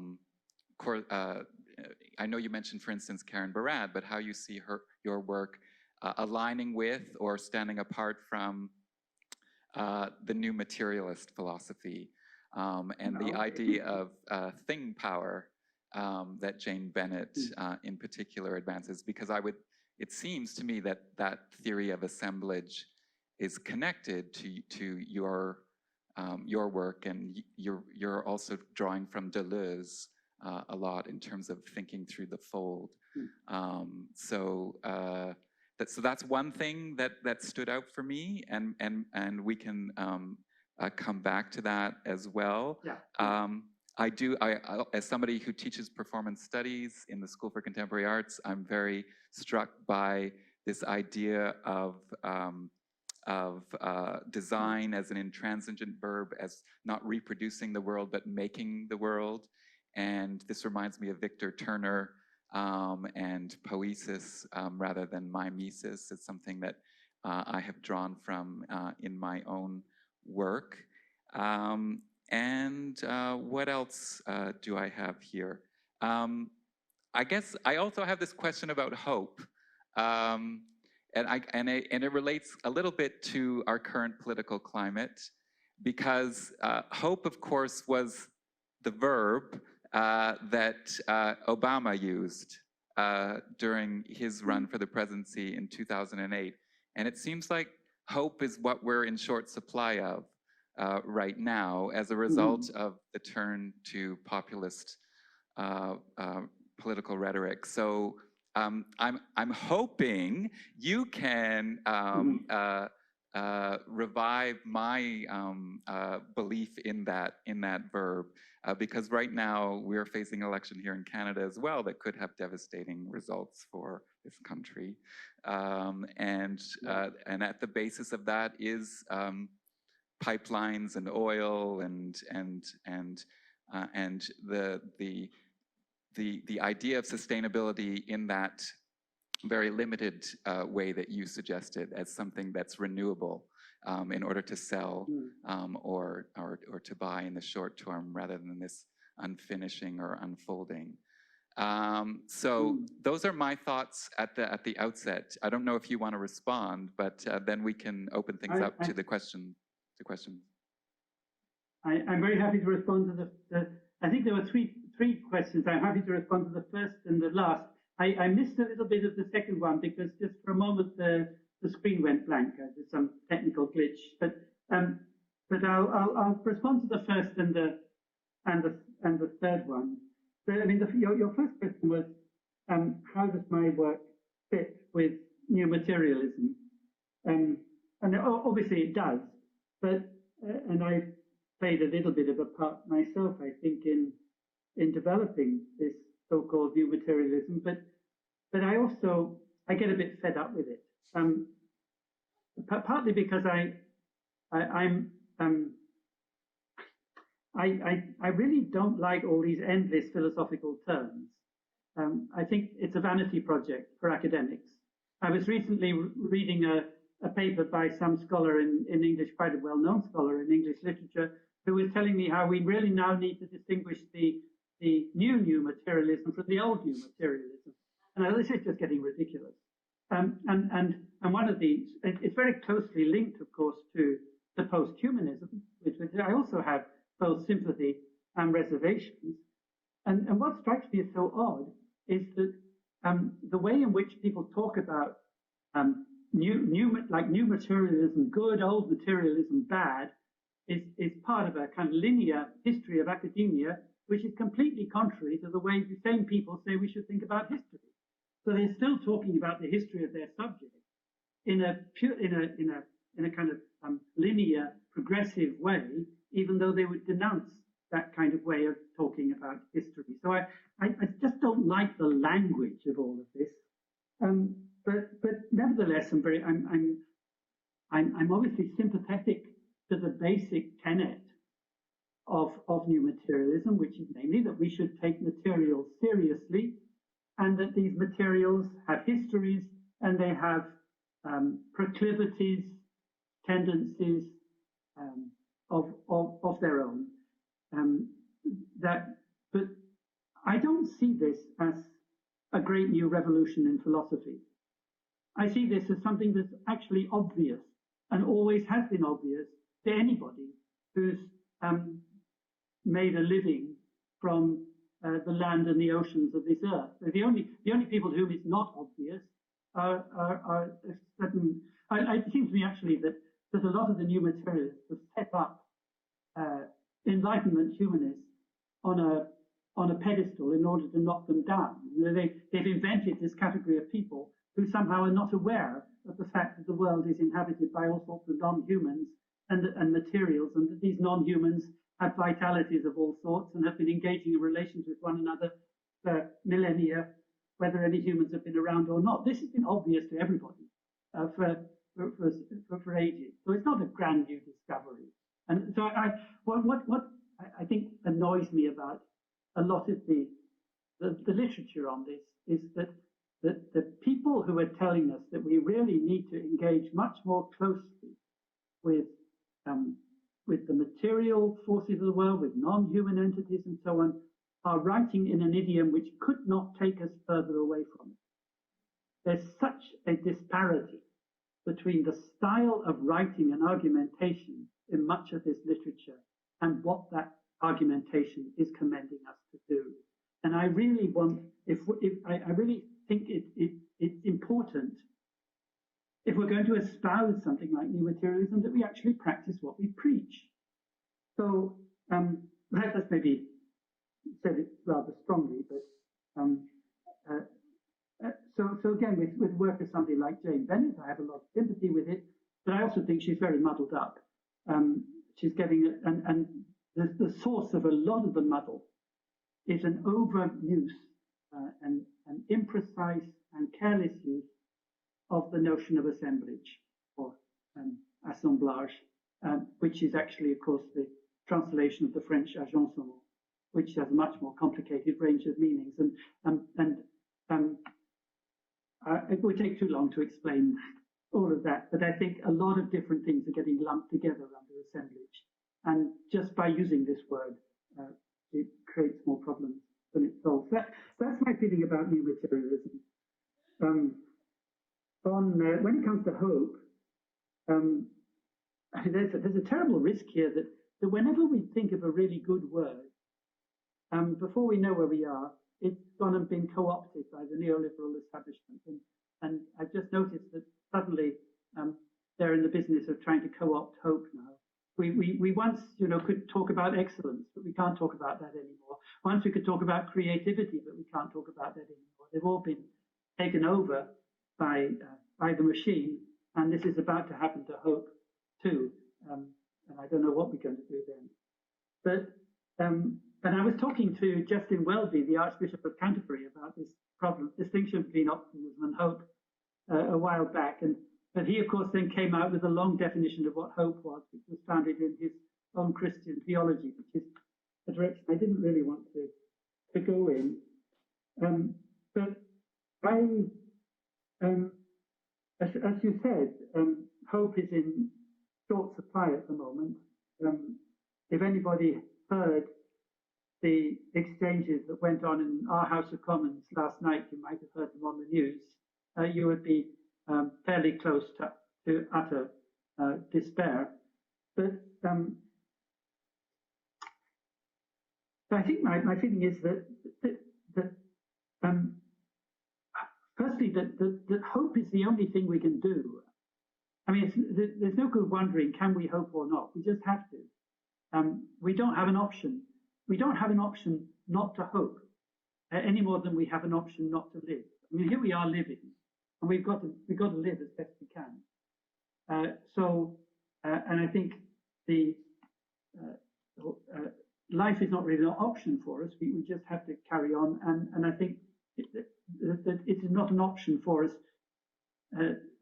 know you mentioned, for instance, Karen Barad, but how you see your work aligning with or standing apart from the new materialist philosophy and the idea of thing power that Jane Bennett in particular advances, because it seems to me that that theory of assemblage is connected to your work, and you're also drawing from Deleuze a lot in terms of thinking through the fold. So that's one thing that stood out for me, and we can come back to that as well. Yeah. I as somebody who teaches performance studies in the School for Contemporary Arts, I'm very struck by this idea of design as an intransigent verb, as not reproducing the world, but making the world. And this reminds me of Victor Turner and poesis rather than mimesis. It's something that I have drawn from in my own work. And what else do I have here? I guess I also have this question about hope. And it relates a little bit to our current political climate, because hope, of course, was the verb that Obama used during his run for the presidency in 2008. And it seems like hope is what we're in short supply of right now as a result of the turn to populist political rhetoric. So I'm hoping you can revive my belief in that verb, because right now we're facing an election here in Canada as well that could have devastating results for this country, and at the basis of that is pipelines and oil and the idea of sustainability in that very limited way that you suggested, as something that's renewable in order to sell or to buy in the short term, rather than this unfinishing or unfolding. So those are my thoughts at the outset. I don't know if you want to respond, but then we can open things up to the questions. I'm very happy to respond to the I think there were three questions. I'm happy to respond to the first and the last. I missed a little bit of the second one because just for a moment the screen went blank. There's some technical glitch, but I'll respond to the first and the third one. So, I mean, your first question was how does my work fit with new materialism? And obviously it does, but and I played a little bit of a part myself, I think, in developing this so-called new materialism. But I also get a bit fed up with it, partly because I really don't like all these endless philosophical terms. I think it's a vanity project for academics. I was recently reading a paper by some scholar in English, quite a well-known scholar in English literature, who was telling me how we really now need to distinguish the new materialism from the old new materialism. And this is just getting ridiculous. And one of these, it's very closely linked, of course, to the post-humanism, which I also have both sympathy and reservations. And what strikes me as so odd is that the way in which people talk about new materialism good, old materialism bad, is part of a kind of linear history of academia, which is completely contrary to the way the same people say we should think about history. So they're still talking about the history of their subject in a kind of linear, progressive way, even though they would denounce that kind of way of talking about history. So I just don't like the language of all of this. But nevertheless, I'm obviously sympathetic to the basic tenet of new materialism, which is namely that we should take materials seriously, and that these materials have histories and they have proclivities, tendencies of their own. But I don't see this as a great new revolution in philosophy. I see this as something that's actually obvious and always has been obvious to anybody who's made a living from the land and the oceans of this earth. So the only people to whom it's not obvious are certain. It seems to me actually that a lot of the new materialists have set up Enlightenment humanists on a pedestal in order to knock them down. They've invented this category of people who somehow are not aware of the fact that the world is inhabited by all sorts of non-humans and materials, and that these non-humans have vitalities of all sorts and have been engaging in relations with one another for millennia, whether any humans have been around or not. This has been obvious to everybody for ages. So it's not a grand new discovery. And so what I think annoys me about a lot of the literature on this is that the people who are telling us that we really need to engage much more closely with the material forces of the world, with non-human entities and so on, are writing in an idiom which could not take us further away from it. There's such a disparity between the style of writing and argumentation in much of this literature and what that argumentation is commending us to do. And I really want, I really think it's important, if we're going to espouse something like new materialism, that we actually practice what we preach. So that's maybe said it rather strongly, but so again, with work of somebody like Jane Bennett, I have a lot of sympathy with it, but I also think she's very muddled up. She's getting, and the source of a lot of the muddle is an overuse and an imprecise and careless use of the notion of assemblage or assemblage, which is actually, of course, the translation of the French agencement, which has a much more complicated range of meanings. It would take too long to explain all of that, but I think a lot of different things are getting lumped together under assemblage. And just by using this word, it creates more problems than it solves. That's my feeling about new materialism. When it comes to hope, there's a terrible risk here that whenever we think of a really good word, before we know where we are, it's gone and been co-opted by the neoliberal establishment. And I've just noticed that suddenly they're in the business of trying to co-opt hope now. We once, could talk about excellence, but we can't talk about that anymore. Once we could talk about creativity, but we can't talk about that anymore. They've all been taken over by the machine, and this is about to happen to hope too. and I don't know what we're going to do then. But and I was talking to Justin Welby, the Archbishop of Canterbury, about this problem, distinction between optimism and hope a while back, but he of course then came out with a long definition of what hope was, which was founded in his own Christian theology, which is a direction I didn't really want to go in. But as you said, hope is in short supply at the moment. If anybody heard the exchanges that went on in our House of Commons last night, you might have heard them on the news, you would be fairly close to utter despair. But I think my feeling is that firstly, that hope is the only thing we can do. I mean, there's no good wondering, can we hope or not? We just have to. We don't have an option. We don't have an option not to hope any more than we have an option not to live. I mean, here we are living, and we've got to live as best we can. And I think life is not really an option for us. We just have to carry on. And I think that it is not an option for us.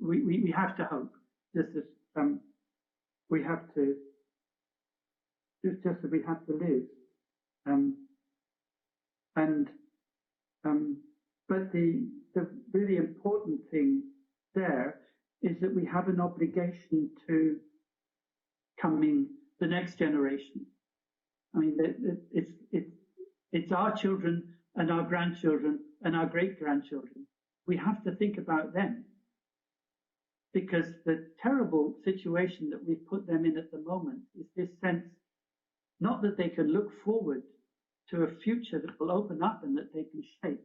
We have to hope, just as we have to, just as we have to live. But the really important thing there is that we have an obligation to the next generation. I mean, it's our children and our grandchildren and our great-grandchildren. We have to think about them, because the terrible situation that we've put them in at the moment is this sense, not that they can look forward to a future that will open up and that they can shape,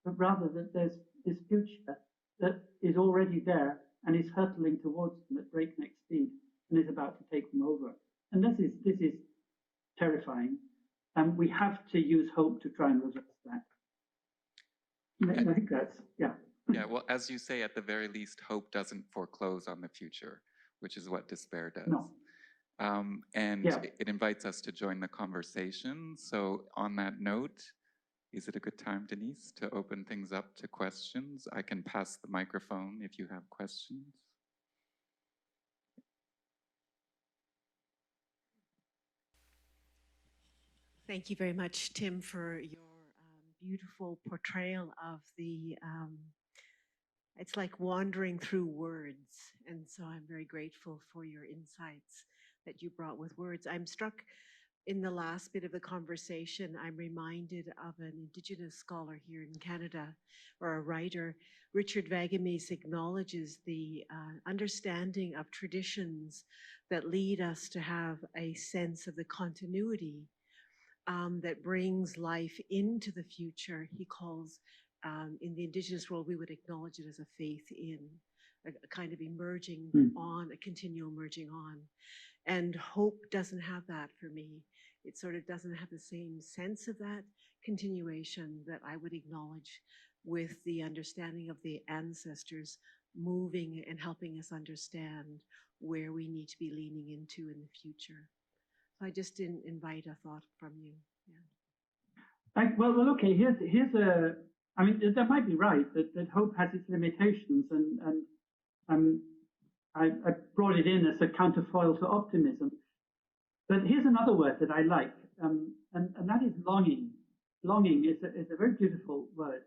but rather that there's this future that is already there and is hurtling towards them at breakneck speed and is about to take them over. And this is terrifying. And we have to use hope to try and reverse that. I think that's, yeah. Yeah, well, as you say, at the very least, hope doesn't foreclose on the future, which is what despair does. No. And yeah. it invites us to join the conversation. So on that note, is it a good time, Denise, to open things up to questions? I can pass the microphone if you have questions. Thank you very much, Tim, for your beautiful portrayal of the, it's like wandering through words. And so I'm very grateful for your insights that you brought with words. I'm struck in the last bit of the conversation, I'm reminded of an Indigenous scholar here in Canada, or a writer. Richard Vagamis acknowledges the understanding of traditions that lead us to have a sense of the continuity that brings life into the future. He calls, in the Indigenous world, we would acknowledge it as a faith in, a kind of emerging on, a continual merging on. And hope doesn't have that for me. It sort of doesn't have the same sense of that continuation that I would acknowledge with the understanding of the ancestors moving and helping us understand where we need to be leaning into in the future. So I just didn't invite a thought from you. Yeah. Well, okay, here's a, I mean, that might be right, that hope has its limitations, and I brought it in as a counterfoil to optimism. But here's another word that I like, and that is longing. Longing is a very beautiful word,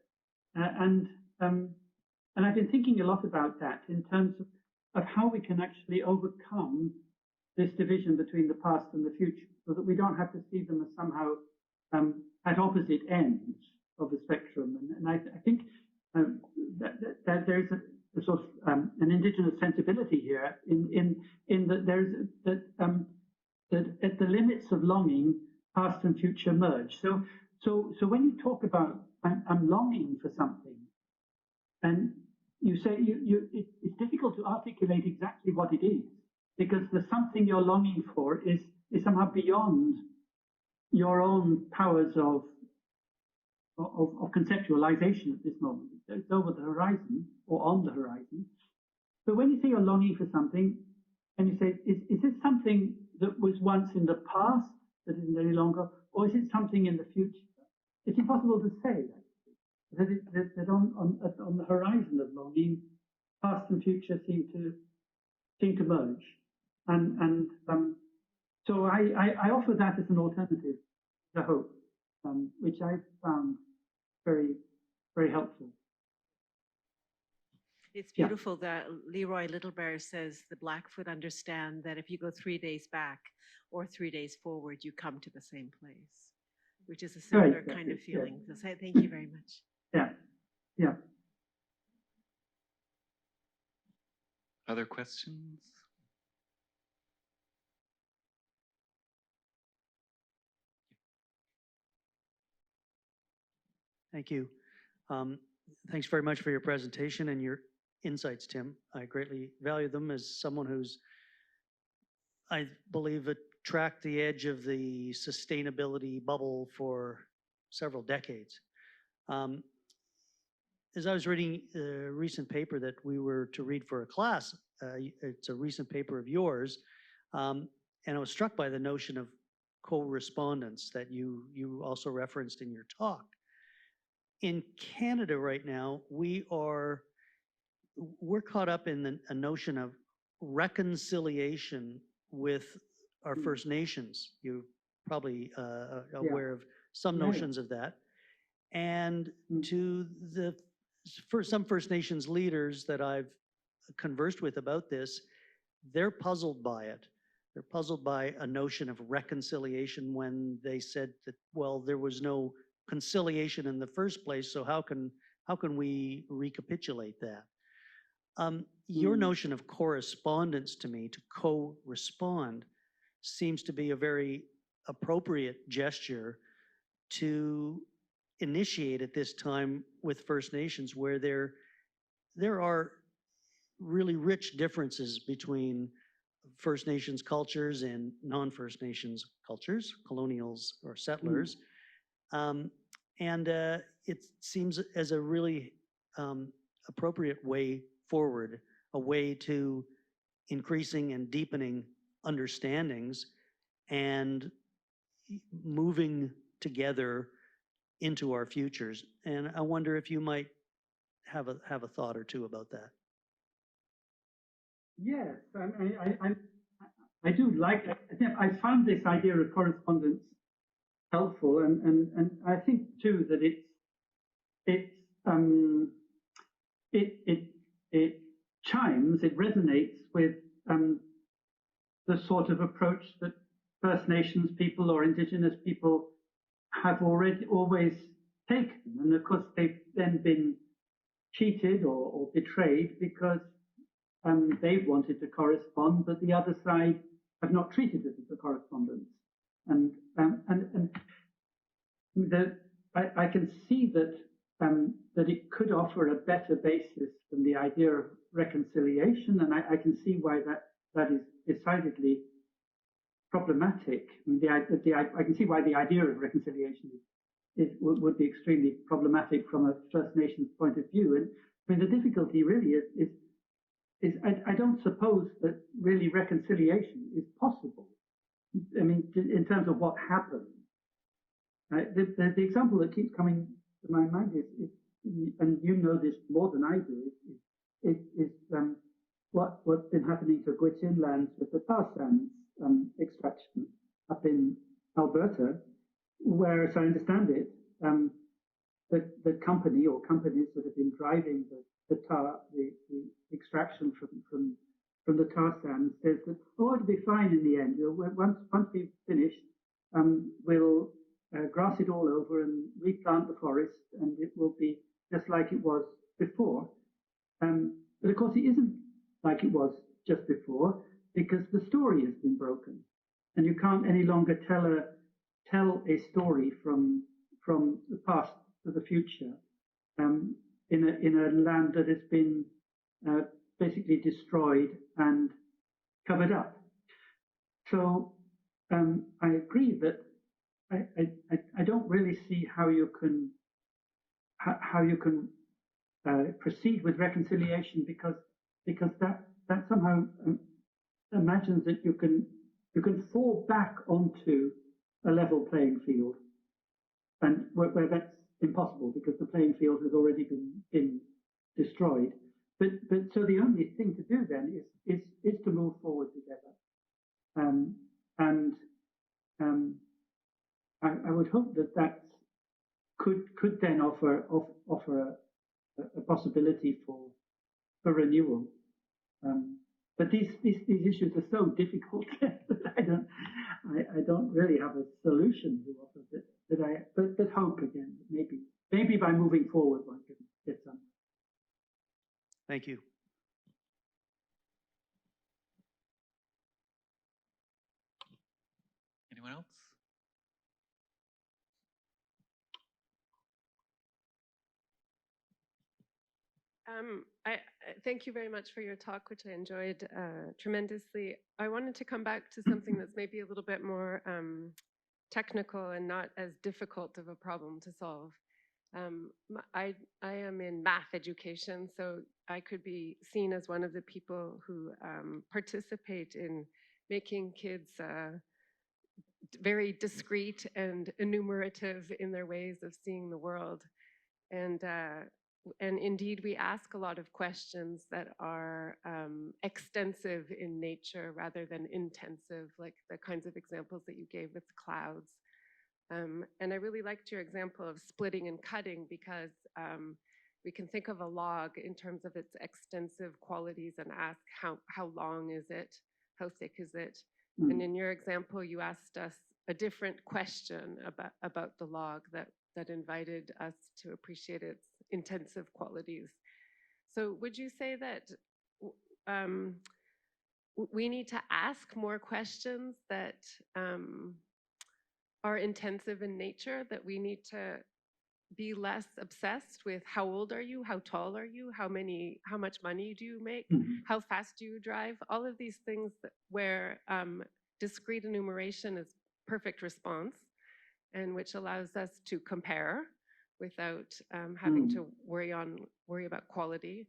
and I've been thinking a lot about that in terms of how we can actually overcome this division between the past and the future, so that we don't have to see them as somehow at opposite ends of the spectrum. And I think that there's a sort of an Indigenous sensibility here in that there's that at the limits of longing, past and future merge. So when you talk about I'm longing for something, and you say it's difficult to articulate exactly what it is, because the something you're longing for is somehow beyond your own powers of conceptualization at this moment. It's over the horizon or on the horizon. But when you say you're longing for something, and you say, is this something that was once in the past that isn't any longer, or is it something in the future? It's impossible to say. That on the horizon of longing, past and future seem to merge, and so I offer that as an alternative to hope, which I found very, very helpful. It's beautiful that Leroy Littlebear says the Blackfoot understand that if you go 3 days back or 3 days forward, you come to the same place, which is a similar kind of feeling. So thank you very much. Yeah, yeah. Other questions? Thank you. Thanks very much for your presentation and your insights, Tim. I greatly value them as someone who's, I believe, tracked the edge of the sustainability bubble for several decades. As I was reading a recent paper that we were to read for a class, it's a recent paper of yours, and I was struck by the notion of co-respondence that you also referenced in your talk. In Canada right now, we're caught up in a notion of reconciliation with our First Nations. You're probably aware of some notions of that. And for some First Nations leaders that I've conversed with about this, they're puzzled by it. They're puzzled by a notion of reconciliation when they said that, well, there was no conciliation in the first place, so how can we recapitulate that? Your notion of correspondence to me, to co-respond, seems to be a very appropriate gesture to initiate at this time with First Nations, where there are really rich differences between First Nations cultures and non-First Nations cultures, colonials or settlers. It seems as a really appropriate way forward, a way to increasing and deepening understandings and moving together into our futures. And I wonder if you might have a thought or two about that. Yes, I do like that. I found this idea of correspondence helpful, and I think too that it chimes, it resonates with the sort of approach that First Nations people or Indigenous people have always taken, and of course they've then been cheated or betrayed because they've wanted to correspond, but the other side have not treated it as a correspondence. And I can see that it could offer a better basis than the idea of reconciliation, and I can see why that is decidedly problematic. I mean, I can see why the idea of reconciliation would be extremely problematic from a First Nations point of view. And I mean, the difficulty really is I don't suppose that really reconciliation is possible. I mean, in terms of what happened. The example that keeps coming to my mind is, and you know this more than I do, is what's been happening to Gwich'in lands with the tar sands extraction up in Alberta, where, as I understand it, the company or companies that have been driving the extraction from the tar sands says that, oh, it'll be fine in the end. Once we've finished, we'll grass it all over and replant the forest, and it will be just like it was before. But of course, it isn't like it was just before, because the story has been broken, and you can't any longer tell a story from the past to the future in a land that has been basically destroyed and covered up. So I agree that I don't really see how you can proceed with reconciliation, because that somehow imagines that you can you can fall back onto a level playing field, and where that's impossible because the playing field has already been destroyed. But so the only thing to do then is to move forward together, I would hope that could then offer a possibility for renewal. But these issues are so difficult that I don't really have a solution to offer. But hope again, maybe by moving forward one can get some. Thank you. Anyone else? I thank you very much for your talk, which I enjoyed tremendously. I wanted to come back to something that's maybe a little bit more technical and not as difficult of a problem to solve. I am in math education, so I could be seen as one of the people who participate in making kids very discrete and enumerative in their ways of seeing the world. And indeed, we ask a lot of questions that are extensive in nature rather than intensive, like the kinds of examples that you gave with clouds. And I really liked your example of splitting and cutting because we can think of a log in terms of its extensive qualities and ask how long is it, how thick is it? Mm. And in your example, you asked us a different question about the log that invited us to appreciate its intensive qualities. So would you say that we need to ask more questions that are intensive in nature, that we need to be less obsessed with how old are you, how tall are you, how much money do you make, how fast do you drive, all of these things where discrete enumeration is perfect response and which allows us to compare without having to worry about quality.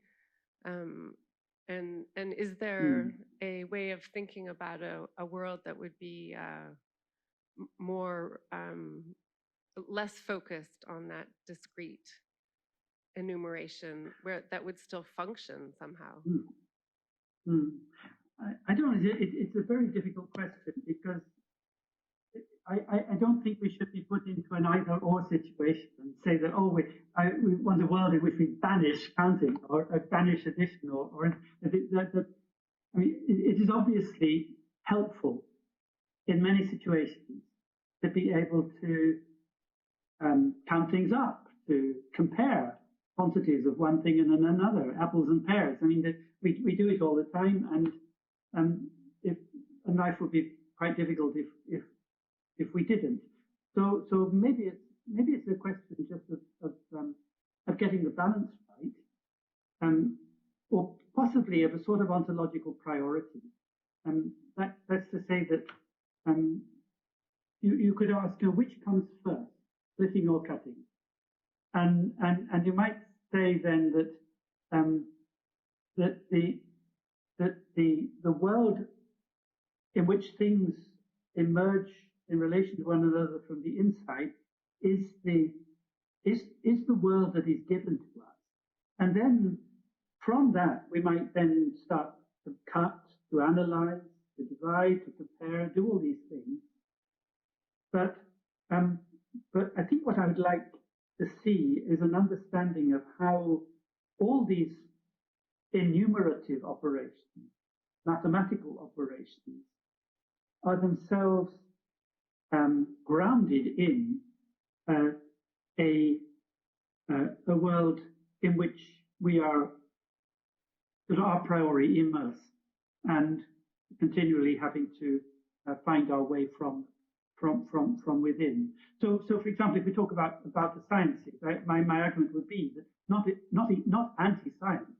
And is there a way of thinking about a world that would be more less focused on that discrete enumeration, where that would still function somehow? I don't know. It's a very difficult question because I don't think we should be put into an either-or situation and say that, oh, we want a world in which we banish counting or banish addition or I mean, it is obviously helpful in many situations to be able to count things up, to compare quantities of one thing and another, apples and pears. I mean, we do it all the time, and life would be quite difficult if we didn't. So maybe it's a question just of getting the balance right, or possibly of a sort of ontological priority. That's to say that you could ask, which comes first, splitting or cutting, and you might say then that the world in which things emerge in relation to one another from the inside is the world that is given to us, and then from that we might then start to cut, to analyze, to divide, to compare, do all these things. But I think what I would like to see is an understanding of how all these enumerative operations, mathematical operations, are themselves grounded in a world in which we are a priori immersed and continually having to find our way from within. So for example, if we talk about the sciences, right, my argument would be that not anti-science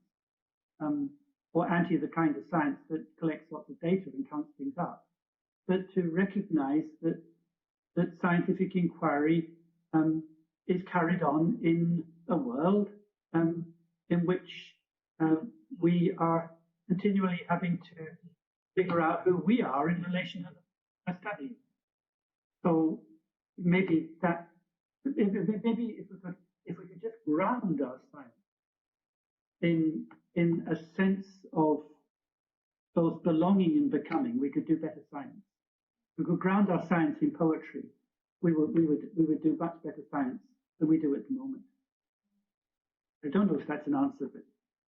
or anti the kind of science that collects lots of data and counts things up, but to recognize that scientific inquiry is carried on in a world in which we are continually having to figure out who we are in relation a study. So maybe that, maybe if we could just ground our science in a sense of both belonging and becoming, we could do better science. If we could ground our science in poetry, we would do much better science than we do at the moment. I don't know if that's an answer, but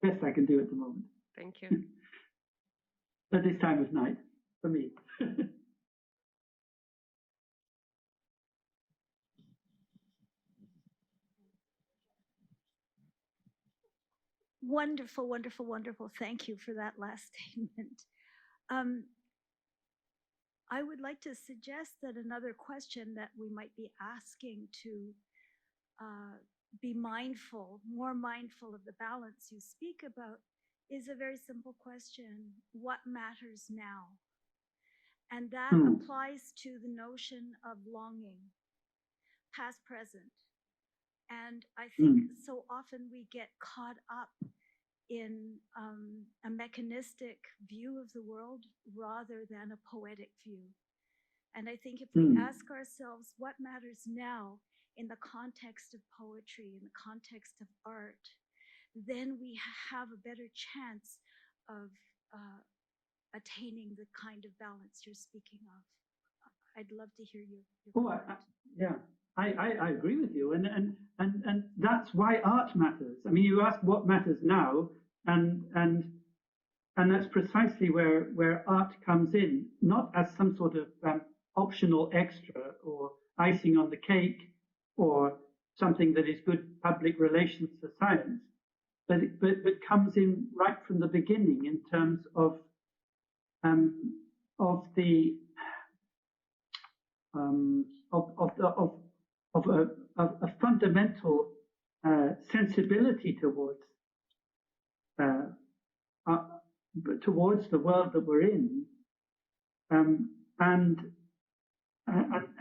best I can do at the moment. Thank you. At this time of night, for me. Wonderful, wonderful, wonderful. Thank you for that last statement. I would like to suggest that another question that we might be asking to be mindful, more mindful of the balance you speak about, is a very simple question: what matters now? And that applies to the notion of longing, past, present. And I think so often we get caught up in a mechanistic view of the world rather than a poetic view. And I think if we ask ourselves what matters now in the context of poetry, in the context of art, then we have a better chance of attaining the kind of balance you're speaking of. I'd love to hear your comment. Yeah. I agree with you, and that's why art matters. I mean, you ask what matters now, and that's precisely where art comes in, not as some sort of optional extra or icing on the cake or something that is good public relations for science, but comes in right from the beginning in terms of a fundamental sensibility towards the world that we're in, and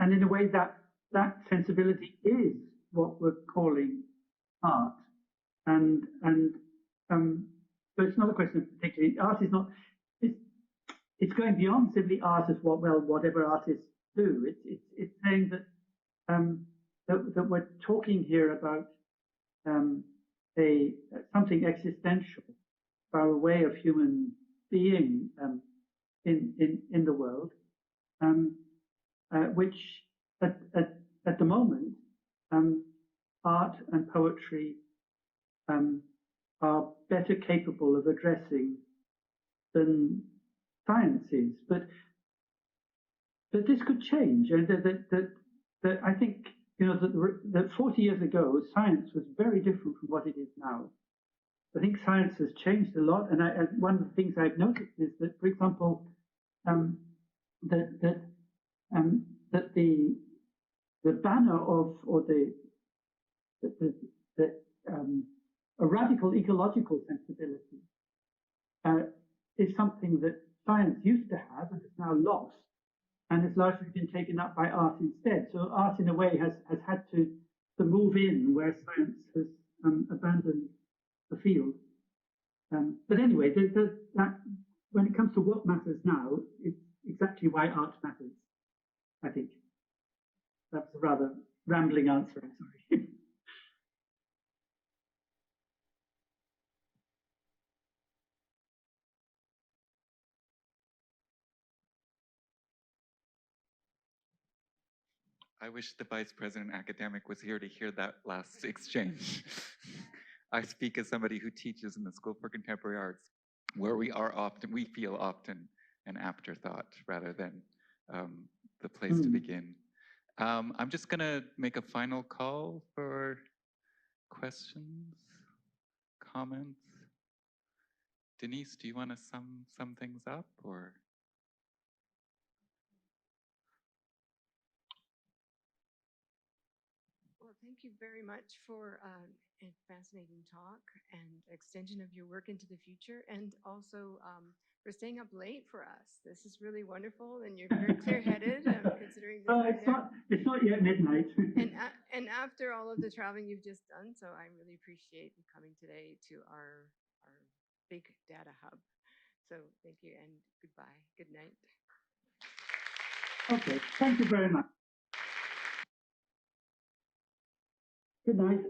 in a way that sensibility is what we're calling art, and but it's not a question of particularly art is not. It's going beyond simply art as whatever artists do. It's saying that that we're talking here about something existential, about a way of human being in the world, which at the moment art and poetry are better capable of addressing than science is. But this could change, and that I think, you know, that 40 years ago science was very different from what it is now. I think science has changed a lot, and one of the things I've noticed is that, for example, that the banner of, or a radical ecological sensibility is something that science used to have and is now lost, and has largely been taken up by art instead. So art, in a way, has had to move in where science has abandoned the field. But anyway, that when it comes to what matters now, it's exactly why art matters, I think. That's a rather rambling answer, I'm sorry. I wish the vice president academic was here to hear that last exchange. I speak as somebody who teaches in the School for Contemporary Arts, where we feel often an afterthought rather than the place to begin. I'm just gonna make a final call for questions, comments. Denise, do you want to sum things up, or? Well, thank you very much for a fascinating talk and extension of your work into the future, and also for staying up late for us. This is really wonderful, and you're very clear-headed considering the time it's not yet midnight. and after all of the traveling you've just done, so I really appreciate you coming today to our big data hub. So thank you and goodbye. Good night. Okay, thank you very much. Good night.